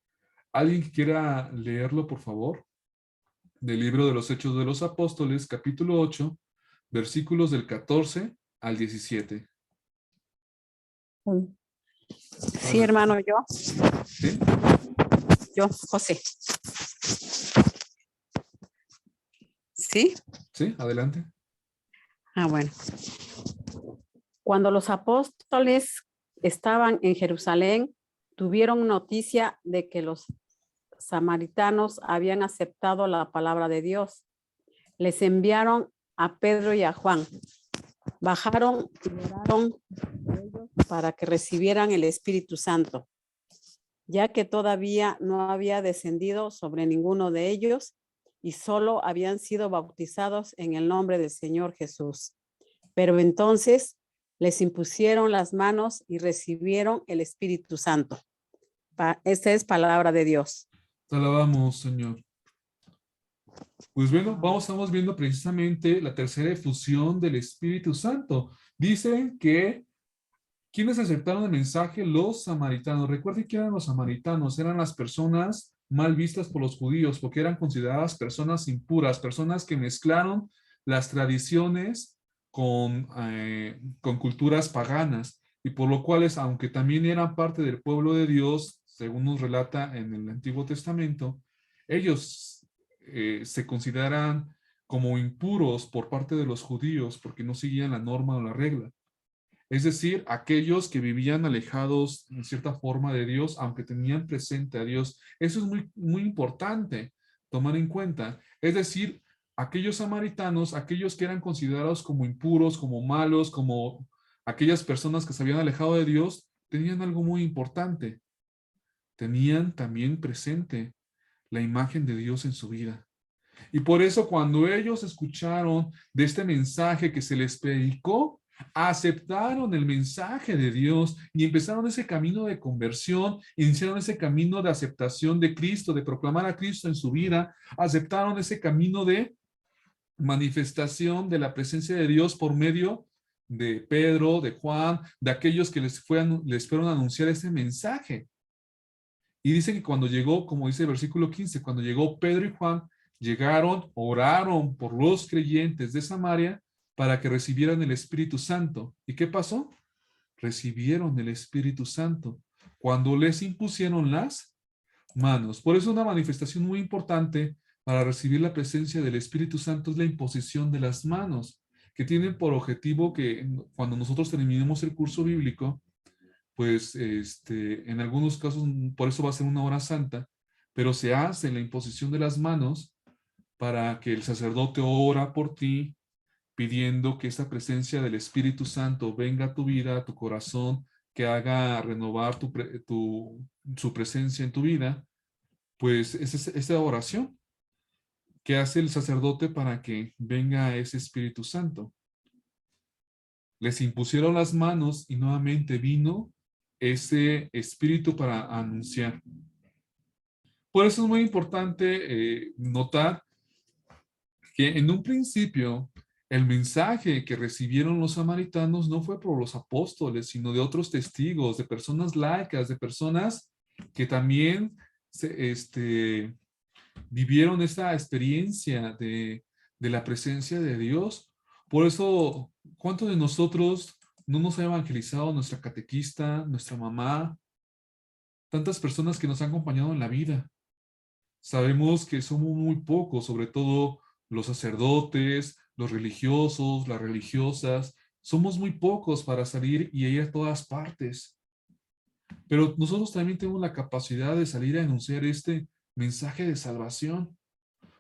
¿Alguien que quiera leerlo, por favor? Del libro de los Hechos de los Apóstoles, capítulo 8, versículos del 14 al 17. Sí, hermano, ¿Sí? yo, José. ¿Sí? ¿Sí? Adelante. Bueno. Cuando los apóstoles estaban en Jerusalén, tuvieron noticia de que los samaritanos habían aceptado la palabra de Dios. Les enviaron a Pedro y a Juan. Bajaron y oraron por ellos para que recibieran el Espíritu Santo, ya que todavía no había descendido sobre ninguno de ellos y solo habían sido bautizados en el nombre del Señor Jesús. Pero entonces les impusieron las manos y recibieron el Espíritu Santo. Esta es palabra de Dios. Te alabamos, Señor. Pues bueno, estamos viendo precisamente la tercera efusión del Espíritu Santo. Dice que ¿quiénes aceptaron el mensaje? Los samaritanos. Recuerden que eran los samaritanos, eran las personas mal vistas por los judíos porque eran consideradas personas impuras, personas que mezclaron las tradiciones con culturas paganas y por lo cual, aunque también eran parte del pueblo de Dios, según nos relata en el Antiguo Testamento, ellos se consideran como impuros por parte de los judíos porque no seguían la norma o la regla. Es decir, aquellos que vivían alejados en cierta forma de Dios, aunque tenían presente a Dios. Eso es muy, muy importante tomar en cuenta. Es decir, aquellos samaritanos, aquellos que eran considerados como impuros, como malos, como aquellas personas que se habían alejado de Dios, tenían algo muy importante. Tenían también presente la imagen de Dios en su vida. Y por eso cuando ellos escucharon de este mensaje que se les predicó, aceptaron el mensaje de Dios y empezaron ese camino de conversión, iniciaron ese camino de aceptación de Cristo, de proclamar a Cristo en su vida, aceptaron ese camino de manifestación de la presencia de Dios por medio de Pedro, de Juan, de aquellos que les fueron a anunciar ese mensaje. Y dice que cuando llegó, como dice el versículo 15, cuando llegó Pedro y Juan, llegaron, oraron por los creyentes de Samaria para que recibieran el Espíritu Santo. ¿Y qué pasó? Recibieron el Espíritu Santo cuando les impusieron las manos. Por eso una manifestación muy importante para recibir la presencia del Espíritu Santo es la imposición de las manos, que tienen por objetivo que cuando nosotros terminemos el curso bíblico, pues en algunos casos, por eso va a ser una hora santa, pero se hace la imposición de las manos para que el sacerdote ora por ti, pidiendo que esa presencia del Espíritu Santo venga a tu vida, a tu corazón, que haga renovar su presencia en tu vida. Pues es esa oración que hace el sacerdote para que venga ese Espíritu Santo. Les impusieron las manos y nuevamente vino ese Espíritu para anunciar. Por eso es muy importante notar que en un principio el mensaje que recibieron los samaritanos no fue por los apóstoles, sino de otros testigos, de personas laicas, de personas que también vivieron esta experiencia de la presencia de Dios. Por eso, ¿cuántos de nosotros no nos ha evangelizado nuestra catequista, nuestra mamá, tantas personas que nos han acompañado en la vida? Sabemos que somos muy pocos, sobre todo los sacerdotes, los religiosos, las religiosas. Somos muy pocos para salir y ir a todas partes. Pero nosotros también tenemos la capacidad de salir a anunciar este mensaje de salvación.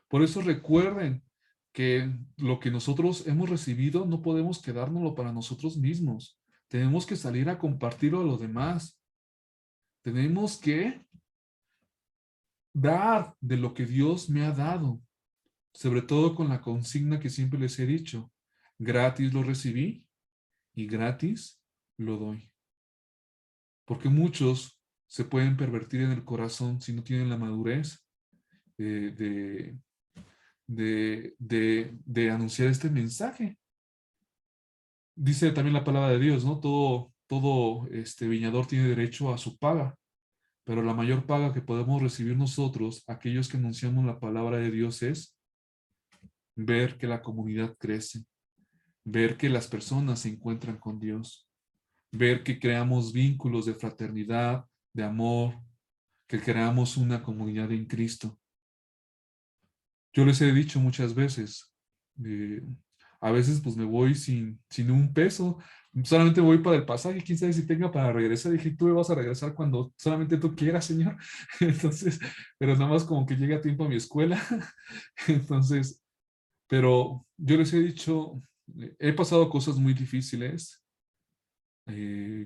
Por eso recuerden que lo que nosotros hemos recibido no podemos quedárnoslo para nosotros mismos. Tenemos que salir a compartirlo a los demás. Tenemos que dar de lo que Dios me ha dado, sobre todo con la consigna que siempre les he dicho: gratis lo recibí y gratis lo doy. Porque muchos se pueden pervertir en el corazón si no tienen la madurez de anunciar este mensaje. Dice también la palabra de Dios, ¿no? Todo viñador tiene derecho a su paga, pero la mayor paga que podemos recibir nosotros, aquellos que anunciamos la palabra de Dios, es ver que la comunidad crece, ver que las personas se encuentran con Dios, ver que creamos vínculos de fraternidad, de amor, que creamos una comunidad en Cristo. Yo les he dicho muchas veces, a veces pues me voy sin un peso, solamente voy para el pasaje, quién sabe si tenga para regresar. Dije, tú me vas a regresar cuando solamente tú quieras, Señor. Entonces, pero nada más como que llegue a tiempo a mi escuela. Entonces, pero yo les he dicho, he pasado cosas muy difíciles,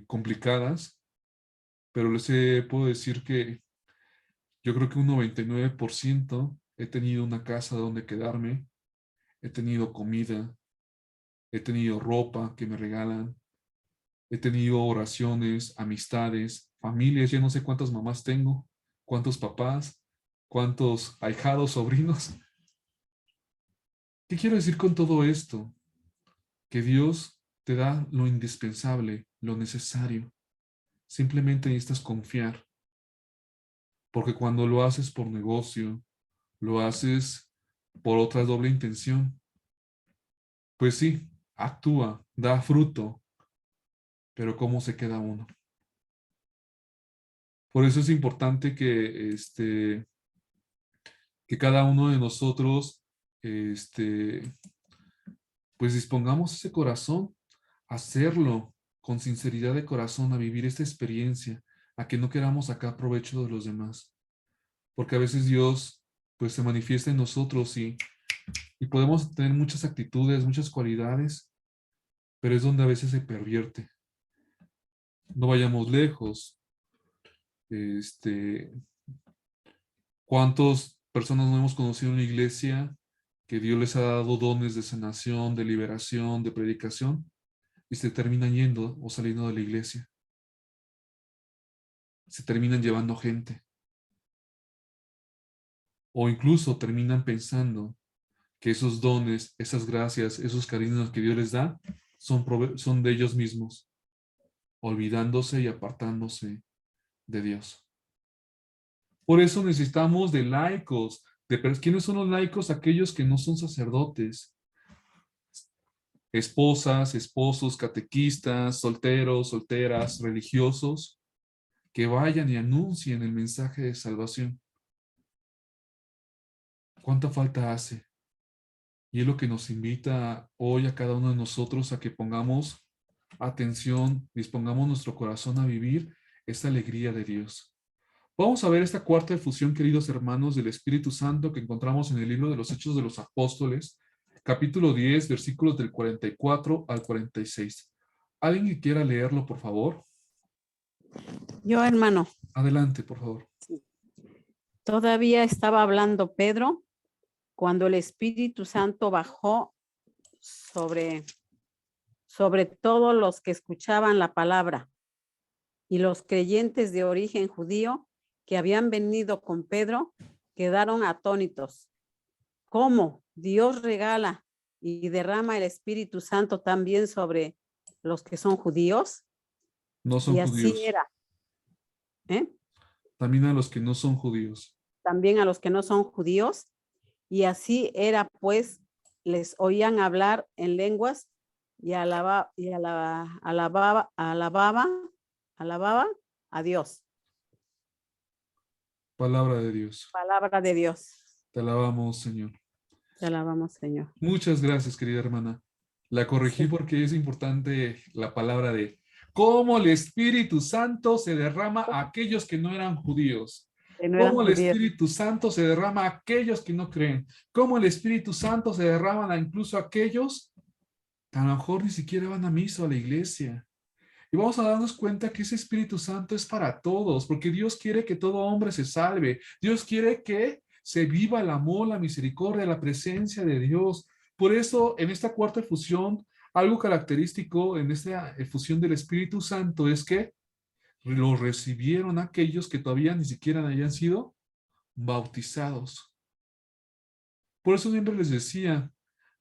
complicadas, pero puedo decir que yo creo que un 99% he tenido una casa donde quedarme, he tenido comida, he tenido ropa que me regalan, he tenido oraciones, amistades, familias, ya no sé cuántas mamás tengo, cuántos papás, cuántos ahijados, sobrinos. ¿Qué quiero decir con todo esto? Que Dios te da lo indispensable, lo necesario. Simplemente necesitas confiar, porque cuando lo haces por negocio, lo haces por otra doble intención, pues sí, actúa, da fruto, pero ¿cómo se queda uno? Por eso es importante que cada uno de nosotros, pues dispongamos ese corazón a hacerlo con sinceridad de corazón, a vivir esta experiencia, a que no queramos sacar provecho de los demás. Porque a veces Dios, pues se manifiesta en nosotros y podemos tener muchas actitudes, muchas cualidades, pero es donde a veces se pervierte. No vayamos lejos. ¿Cuántas personas no hemos conocido en la iglesia que Dios les ha dado dones de sanación, de liberación, de predicación y se terminan yendo o saliendo de la iglesia? Se terminan llevando gente. O incluso terminan pensando que esos dones, esas gracias, esos cariños que Dios les da son de ellos mismos, olvidándose y apartándose de Dios. Por eso necesitamos de laicos. ¿Quiénes son los laicos? Aquellos que no son sacerdotes. Esposas, esposos, catequistas, solteros, solteras, religiosos, que vayan y anuncien el mensaje de salvación. ¿Cuánta falta hace? Y es lo que nos invita hoy a cada uno de nosotros a que pongamos atención, dispongamos nuestro corazón a vivir esta alegría de Dios. Vamos a ver esta cuarta efusión, queridos hermanos, del Espíritu Santo que encontramos en el libro de los Hechos de los Apóstoles, capítulo 10, versículos del 44 al 46. ¿Alguien que quiera leerlo, por favor? Yo, hermano. Adelante, por favor. Todavía estaba hablando Pedro cuando el Espíritu Santo bajó sobre todos los que escuchaban la palabra, y los creyentes de origen judío que habían venido con Pedro quedaron atónitos. ¿Cómo Dios regala y derrama el Espíritu Santo también sobre los que son judíos? No son y judíos. Así era. También a los que no son judíos. También a los que no son judíos. Y así era, pues, les oían hablar en lenguas y alababa a Dios. Palabra de Dios. Palabra de Dios. Te alabamos, Señor. Te alabamos, Señor. Muchas gracias, querida hermana. La corregí porque es importante la palabra de cómo el Espíritu Santo se derrama a aquellos que no eran judíos. Cómo el Espíritu Santo se derrama a aquellos que no creen. Cómo el Espíritu Santo se derrama incluso a aquellos que a lo mejor ni siquiera van a misa o a la iglesia. Y vamos a darnos cuenta que ese Espíritu Santo es para todos, porque Dios quiere que todo hombre se salve. Dios quiere que se viva el amor, la misericordia, la presencia de Dios. Por eso, en esta cuarta efusión, algo característico en esta efusión del Espíritu Santo es que lo recibieron aquellos que todavía ni siquiera habían sido bautizados. Por eso siempre les decía,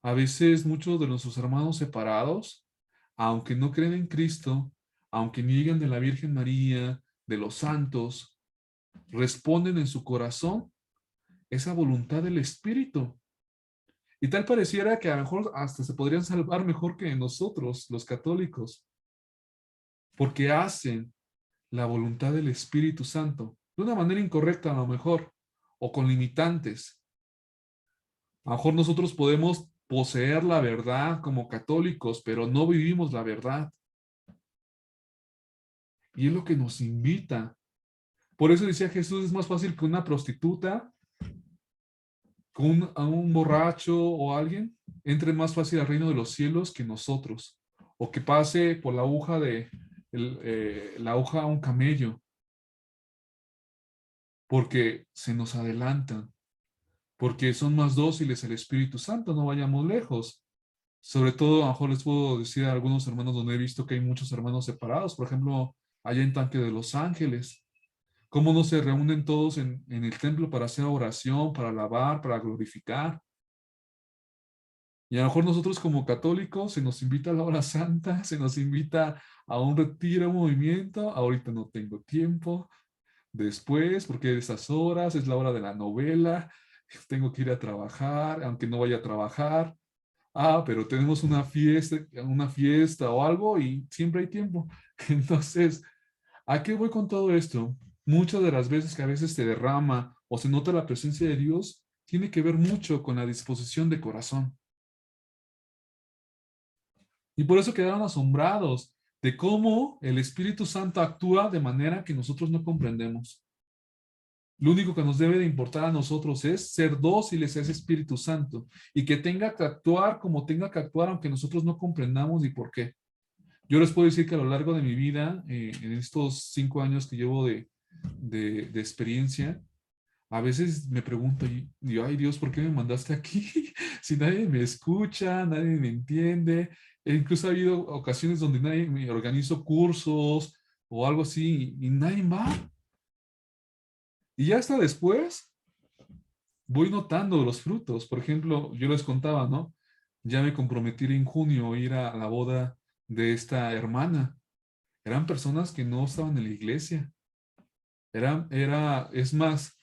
a veces muchos de nuestros hermanos separados, aunque no creen en Cristo, aunque niegan de la Virgen María, de los santos, responden en su corazón esa voluntad del Espíritu. Y tal pareciera que a lo mejor hasta se podrían salvar mejor que nosotros, los católicos, porque hacen la voluntad del Espíritu Santo de una manera incorrecta a lo mejor, o con limitantes. A lo mejor nosotros podemos poseer la verdad como católicos, pero no vivimos la verdad. Y es lo que nos invita. Por eso decía Jesús, es más fácil que una prostituta, a un borracho o alguien, entre más fácil al reino de los cielos que nosotros. O que pase por la aguja la aguja a un camello. Porque se nos adelantan. Porque son más dóciles el Espíritu Santo, no vayamos lejos. Sobre todo, a lo mejor les puedo decir a algunos hermanos donde he visto que hay muchos hermanos separados, por ejemplo, allá en Tanque de los Ángeles. ¿Cómo no se reúnen todos en el templo para hacer oración, para alabar, para glorificar? Y a lo mejor nosotros como católicos se nos invita a la hora santa, se nos invita a un retiro, a un movimiento. Ahorita no tengo tiempo. Después, porque esas horas es la hora de la novela. Tengo que ir a trabajar, aunque no vaya a trabajar. Pero tenemos una fiesta o algo y siempre hay tiempo. Entonces, ¿a qué voy con todo esto? Muchas de las veces que a veces se derrama o se nota la presencia de Dios, tiene que ver mucho con la disposición de corazón. Y por eso quedaron asombrados de cómo el Espíritu Santo actúa de manera que nosotros no comprendemos. Lo único que nos debe de importar a nosotros es ser dóciles a ese Espíritu Santo y que tenga que actuar como tenga que actuar, aunque nosotros no comprendamos ni por qué. Yo les puedo decir que a lo largo de mi vida, en estos 5 años que llevo de experiencia, a veces me pregunto, ay Dios, ¿por qué me mandaste aquí? Si nadie me escucha, nadie me entiende. E incluso ha habido ocasiones donde nadie me organizo cursos o algo así y nadie va. Y ya hasta después voy notando los frutos. Por ejemplo, yo les contaba, ¿no? Ya me comprometí en junio a ir a la boda de esta hermana. Eran personas que no estaban en la iglesia. Es más,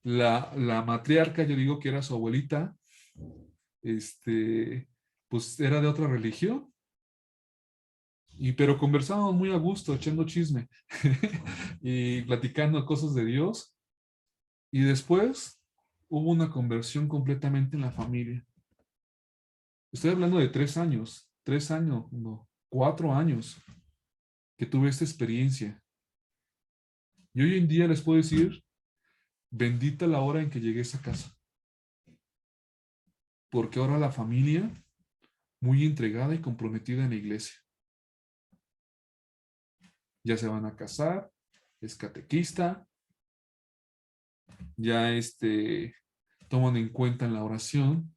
la matriarca, yo digo que era su abuelita, pues era de otra religión. Pero conversábamos muy a gusto, echando chisme y platicando cosas de Dios. Y después hubo una conversión completamente en la familia. Estoy hablando de 3 años, no, 4 años que tuve esta experiencia. Y hoy en día les puedo decir, bendita la hora en que llegué a esa casa. Porque ahora la familia, muy entregada y comprometida en la iglesia. Ya se van a casar, es catequista, ya toman en cuenta en la oración,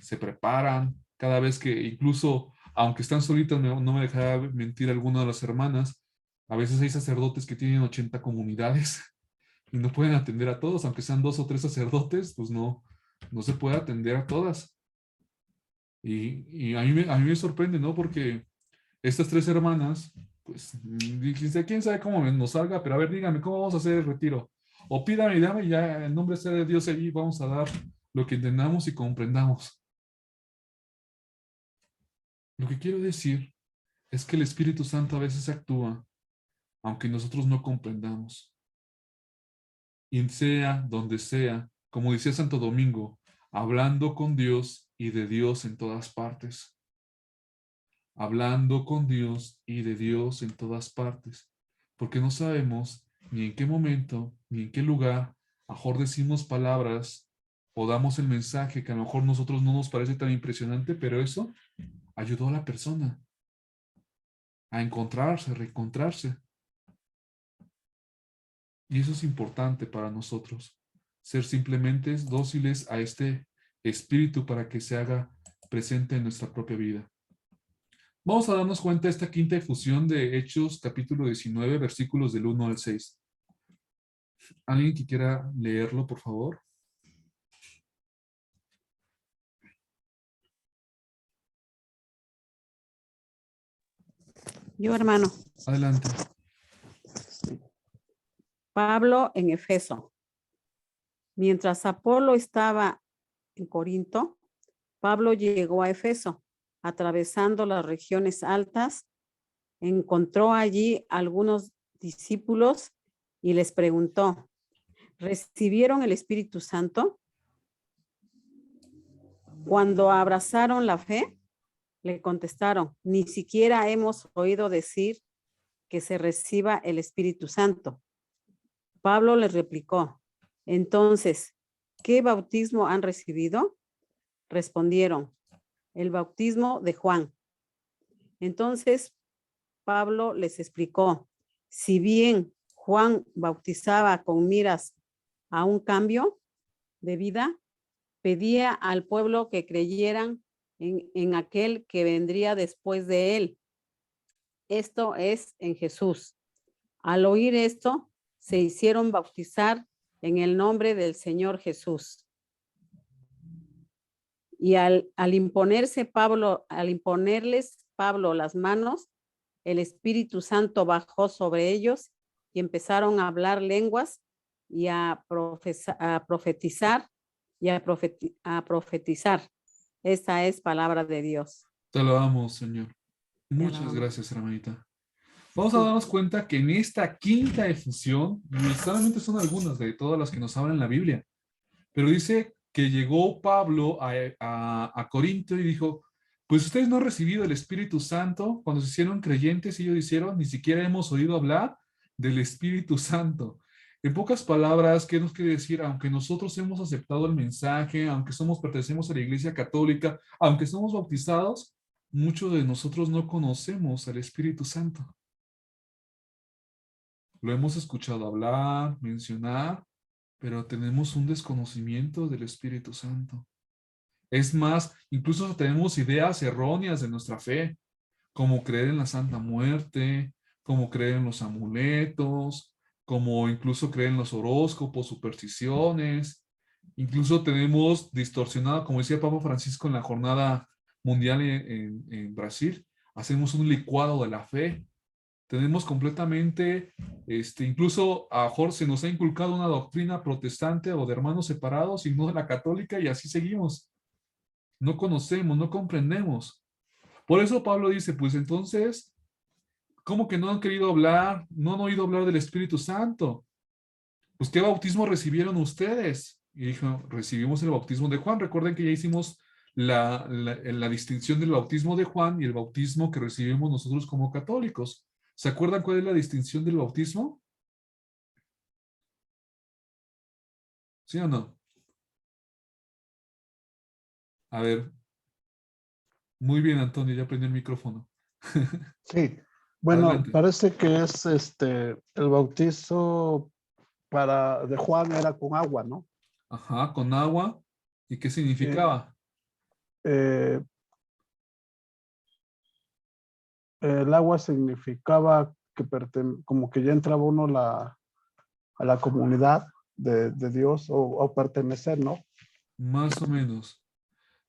se preparan, cada vez que incluso, aunque están solitas, no me dejará mentir alguna de las hermanas, a veces hay sacerdotes que tienen 80 comunidades y no pueden atender a todos, aunque sean 2 o 3 sacerdotes, pues no se puede atender a todas. Y a mí me sorprende, ¿no? Porque estas 3 hermanas, pues, quién sabe cómo nos salga, pero a ver, dígame, ¿cómo vamos a hacer el retiro? O pídame y dame, y ya en nombre sea de Dios allí vamos a dar lo que entendamos y comprendamos. Lo que quiero decir es que el Espíritu Santo a veces actúa, aunque nosotros no comprendamos. Y sea donde sea, como decía Santo Domingo, hablando con Dios y de Dios en todas partes. Hablando con Dios y de Dios en todas partes. Porque no sabemos ni en qué momento, ni en qué lugar, a lo mejor decimos palabras o damos el mensaje que a lo mejor a nosotros no nos parece tan impresionante, pero eso ayudó a la persona a encontrarse, a reencontrarse. Y eso es importante para nosotros, ser simplemente dóciles a este Espíritu para que se haga presente en nuestra propia vida. Vamos a darnos cuenta de esta quinta efusión de Hechos, capítulo 19, versículos del 1 al 6. ¿Alguien que quiera leerlo, por favor? Yo, hermano. Adelante. Pablo en Efeso. Mientras Apolo estaba en Corinto, Pablo llegó a Efeso, atravesando las regiones altas, encontró allí algunos discípulos y les preguntó, ¿recibieron el Espíritu Santo? Cuando abrazaron la fe, le contestaron, ni siquiera hemos oído decir que se reciba el Espíritu Santo. Pablo les replicó, entonces, ¿qué bautismo han recibido? Respondieron, el bautismo de Juan. Entonces, Pablo les explicó, si bien Juan bautizaba con miras a un cambio de vida, pedía al pueblo que creyeran en aquel que vendría después de él. Esto es en Jesús. Al oír esto, se hicieron bautizar en el nombre del Señor Jesús. Y al imponerles Pablo las manos, el Espíritu Santo bajó sobre ellos y empezaron a hablar lenguas y a profetizar. Esta es palabra de Dios. Te lo damos, Señor. Muchas gracias, hermanita. Vamos a darnos cuenta que en esta quinta efusión, y solamente son algunas de todas las que nos hablan en la Biblia, pero dice que llegó Pablo a Corinto y dijo, pues ustedes no han recibido el Espíritu Santo cuando se hicieron creyentes y ellos dijeron, ni siquiera hemos oído hablar del Espíritu Santo. En pocas palabras, ¿qué nos quiere decir? Aunque nosotros hemos aceptado el mensaje, aunque pertenecemos a la Iglesia Católica, aunque somos bautizados, muchos de nosotros no conocemos al Espíritu Santo. Lo hemos escuchado hablar, mencionar, pero tenemos un desconocimiento del Espíritu Santo. Es más, incluso tenemos ideas erróneas de nuestra fe, como creer en la Santa Muerte, como creer en los amuletos, como incluso creer en los horóscopos, supersticiones. Incluso tenemos distorsionado, como decía Papa Francisco en la jornada mundial en Brasil, hacemos un licuado de la fe. Tenemos completamente, incluso a Jorge se nos ha inculcado una doctrina protestante o de hermanos separados y no de la católica y así seguimos. No conocemos, no comprendemos. Por eso Pablo dice, pues entonces, ¿cómo que no han querido hablar, no han oído hablar del Espíritu Santo? Pues ¿qué bautismo recibieron ustedes? Y dijo, recibimos el bautismo de Juan. Recuerden que ya hicimos la distinción del bautismo de Juan y el bautismo que recibimos nosotros como católicos. ¿Se acuerdan cuál es la distinción del bautismo? ¿Sí o no? A ver. Muy bien, Antonio, ya prendí el micrófono. Sí, bueno, Adelante. parece que es el bautizo de Juan era con agua, ¿no? Ajá, con agua. ¿Y qué significaba? El agua significaba que como que ya entraba uno a la comunidad de Dios o pertenecer, ¿no? Más o menos.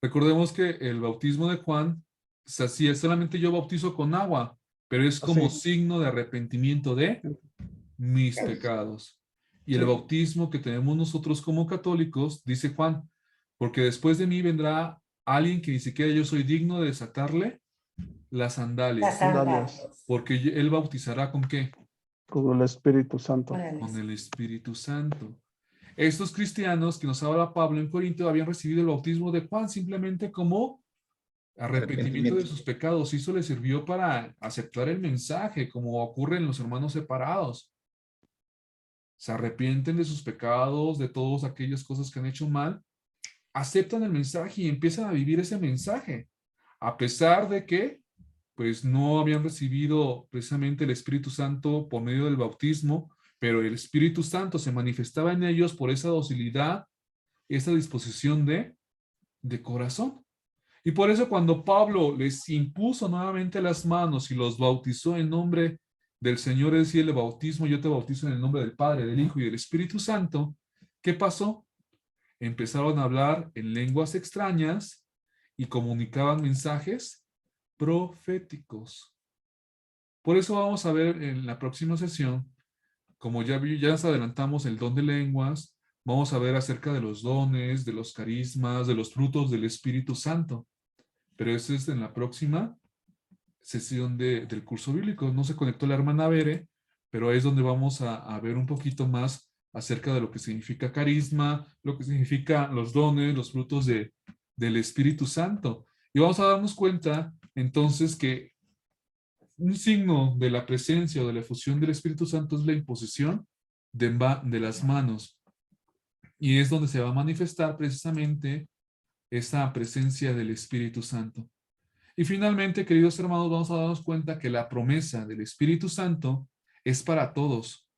Recordemos que el bautismo de Juan se hacía, solamente yo bautizo con agua, pero es como Así. signo de arrepentimiento de mis pecados. Y el Sí. bautismo que tenemos nosotros como católicos, dice Juan, porque después de mí vendrá alguien que ni siquiera yo soy digno de desatarle las sandalias. Porque él bautizará ¿con qué? Con el Espíritu Santo. Con el Espíritu Santo. Estos cristianos que nos habla Pablo en Corinto habían recibido el bautismo de Juan simplemente como arrepentimiento de sus pecados. Y eso les sirvió para aceptar el mensaje, como ocurre en los hermanos separados. Se arrepienten de sus pecados, de todas aquellas cosas que han hecho mal, aceptan el mensaje y empiezan a vivir ese mensaje, a pesar de que pues no habían recibido precisamente el Espíritu Santo por medio del bautismo, pero el Espíritu Santo se manifestaba en ellos por esa docilidad, esa disposición de corazón. Y por eso cuando Pablo les impuso nuevamente las manos y los bautizó en nombre del Señor, es decir, el bautismo, yo te bautizo en el nombre del Padre, del Hijo y del Espíritu Santo, ¿qué pasó? Empezaron a hablar en lenguas extrañas y comunicaban mensajes proféticos. Por eso vamos a ver en la próxima sesión, como ya nos adelantamos el don de lenguas, vamos a ver acerca de los dones, de los carismas, de los frutos del Espíritu Santo. Pero eso es en la próxima sesión del curso bíblico. No se conectó la hermana Bere, pero es donde vamos a ver un poquito más acerca de lo que significa carisma, lo que significa los dones, los frutos del Espíritu Santo. Y vamos a darnos cuenta entonces que un signo de la presencia o de la efusión del Espíritu Santo es la imposición de las manos. Y es donde se va a manifestar precisamente esa presencia del Espíritu Santo. Y finalmente, queridos hermanos, vamos a darnos cuenta que la promesa del Espíritu Santo es para todos,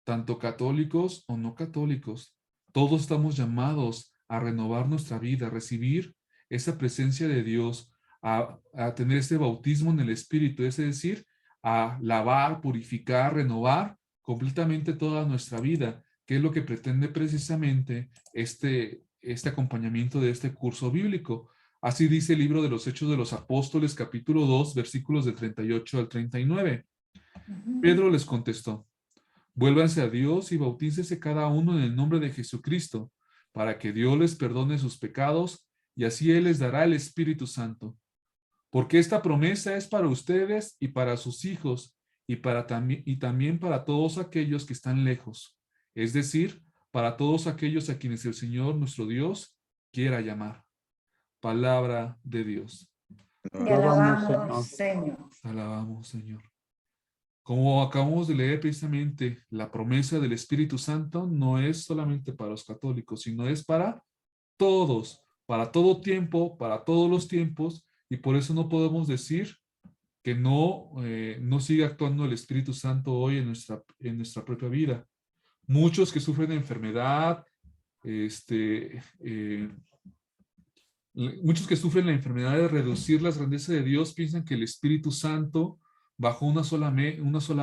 tanto católicos o no católicos. Todos estamos llamados a renovar nuestra vida, a recibir esa presencia de Dios, a tener ese bautismo en el Espíritu, es decir, a lavar, purificar, renovar completamente toda nuestra vida, que es lo que pretende precisamente este acompañamiento de este curso bíblico. Así dice el libro de los Hechos de los Apóstoles, capítulo 2, versículos de 38 al 39. Pedro les contestó: vuélvanse a Dios y bautícese cada uno en el nombre de Jesucristo, para que Dios les perdone sus pecados y así Él les dará el Espíritu Santo. Porque esta promesa es para ustedes y para sus hijos y también para todos aquellos que están lejos, es decir, para todos aquellos a quienes el Señor nuestro Dios quiera llamar. Palabra de Dios. Te alabamos, Señor. Alabamos, Señor. Como acabamos de leer precisamente, la promesa del Espíritu Santo no es solamente para los católicos, sino es para todos, para todo tiempo, para todos los tiempos, y por eso no podemos decir que no siga actuando el Espíritu Santo hoy en nuestra propia vida. Muchos que sufren de enfermedad, muchos que sufren la enfermedad de reducir las grandezas de Dios piensan que el Espíritu Santo bajó una sola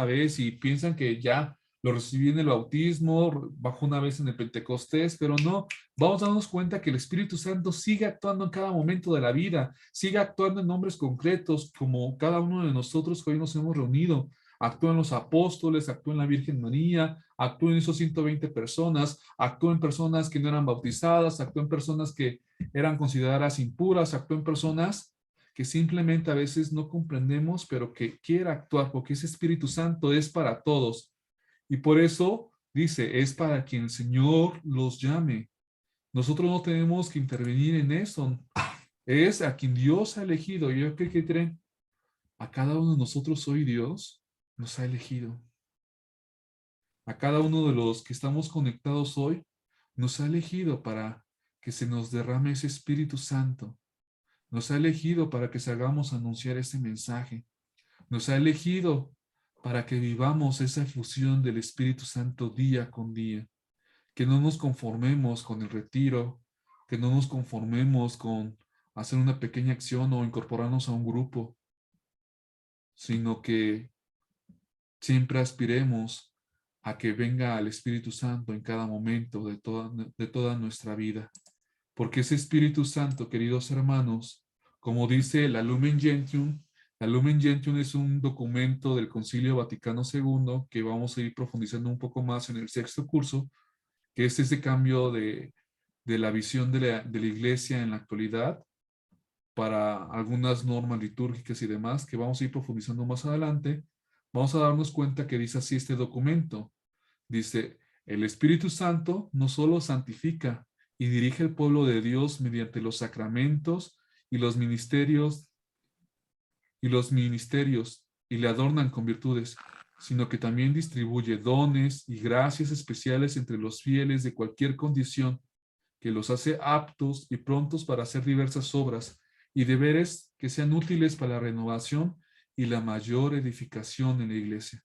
vez y piensan que ya lo recibí en el bautismo, bajó una vez en el Pentecostés, pero no, vamos a darnos cuenta que el Espíritu Santo sigue actuando en cada momento de la vida, sigue actuando en nombres concretos, como cada uno de nosotros que hoy nos hemos reunido. Actúa en los apóstoles, actúa en la Virgen María, actúa en esos 120 personas, actúa en personas que no eran bautizadas, actúa en personas que eran consideradas impuras, actúa en personas que simplemente a veces no comprendemos, pero que quiere actuar, porque ese Espíritu Santo es para todos. Y por eso dice, es para quien el Señor los llame. Nosotros no tenemos que intervenir en eso. Es a quien Dios ha elegido. ¿Y yo qué creen? A cada uno de nosotros hoy Dios nos ha elegido. A cada uno de los que estamos conectados hoy nos ha elegido para que se nos derrame ese Espíritu Santo. Nos ha elegido para que salgamos a anunciar ese mensaje. Nos ha elegido para que vivamos esa efusión del Espíritu Santo día con día. Que no nos conformemos con el retiro, que no nos conformemos con hacer una pequeña acción o incorporarnos a un grupo, sino que siempre aspiremos a que venga el Espíritu Santo en cada momento de toda nuestra vida. Porque ese Espíritu Santo, queridos hermanos, como dice la Lumen Gentium es un documento del Concilio Vaticano II que vamos a ir profundizando un poco más en el sexto curso, que es ese cambio de la visión de la Iglesia en la actualidad para algunas normas litúrgicas y demás, que vamos a ir profundizando más adelante. Vamos a darnos cuenta que dice así este documento. Dice, el Espíritu Santo no solo santifica y dirige el pueblo de Dios mediante los sacramentos y los ministerios y le adornan con virtudes, sino que también distribuye dones y gracias especiales entre los fieles de cualquier condición, que los hace aptos y prontos para hacer diversas obras y deberes que sean útiles para la renovación y la mayor edificación en la iglesia.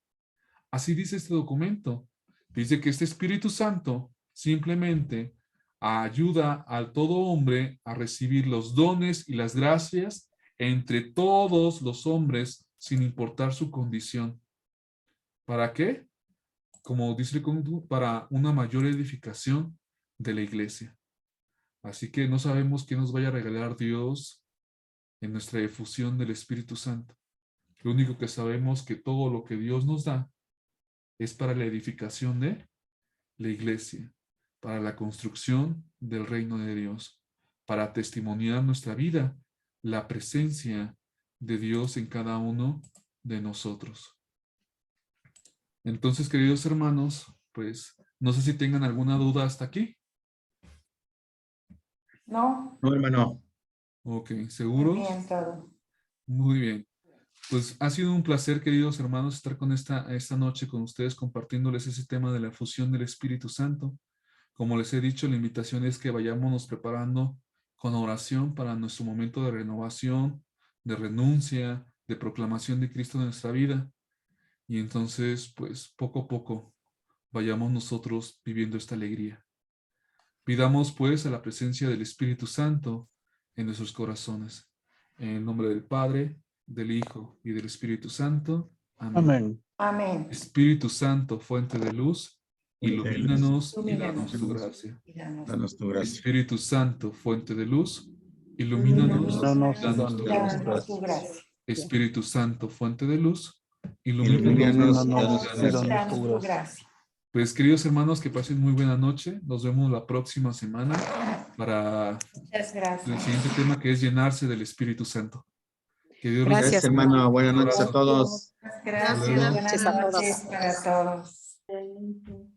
Así dice este documento. Dice que este Espíritu Santo simplemente ayuda a todo hombre a recibir los dones y las gracias entre todos los hombres sin importar su condición. ¿Para qué? Como dice el código, para una mayor edificación de la iglesia. Así que no sabemos qué nos vaya a regalar Dios en nuestra efusión del Espíritu Santo. Lo único que sabemos que todo lo que Dios nos da es para la edificación de la iglesia, para la construcción del reino de Dios, para testimoniar nuestra vida, la presencia de Dios en cada uno de nosotros. Entonces, queridos hermanos, pues no sé si tengan alguna duda hasta aquí. No, No, hermano. Ok, muy ¿seguros? bien todo. Muy bien. Pues ha sido un placer, queridos hermanos, estar con esta noche con ustedes compartiéndoles ese tema de la fusión del Espíritu Santo. Como les he dicho, la invitación es que vayámonos preparando con oración para nuestro momento de renovación, de renuncia, de proclamación de Cristo en nuestra vida. Y entonces, pues poco a poco, vayamos nosotros viviendo esta alegría. Pidamos pues a la presencia del Espíritu Santo en nuestros corazones. En el nombre del Padre, del Hijo y del Espíritu Santo. Amén. Amén. Amén. Espíritu Santo, fuente de luz, ilumínanos y danos tu gracia. Y danos Danos tu gracia. Espíritu Santo, fuente de luz, ilumínanos y Ilumínanos y danos tu danos tu gracia. tu gracia. Espíritu Santo, fuente de luz, Ilumínanos ilumínanos y danos y tu danos gracia. tu Danos gracia. tu gracia. Pues queridos hermanos, que pasen muy buena noche. Nos vemos la próxima semana para Muchas el gracias. siguiente tema, que es llenarse del Espíritu Santo. Que Dios los Gracias, Gracias, hermano. Buenas noches a todos. Gracias. luego. Buenas Noches a todos. noches para todos.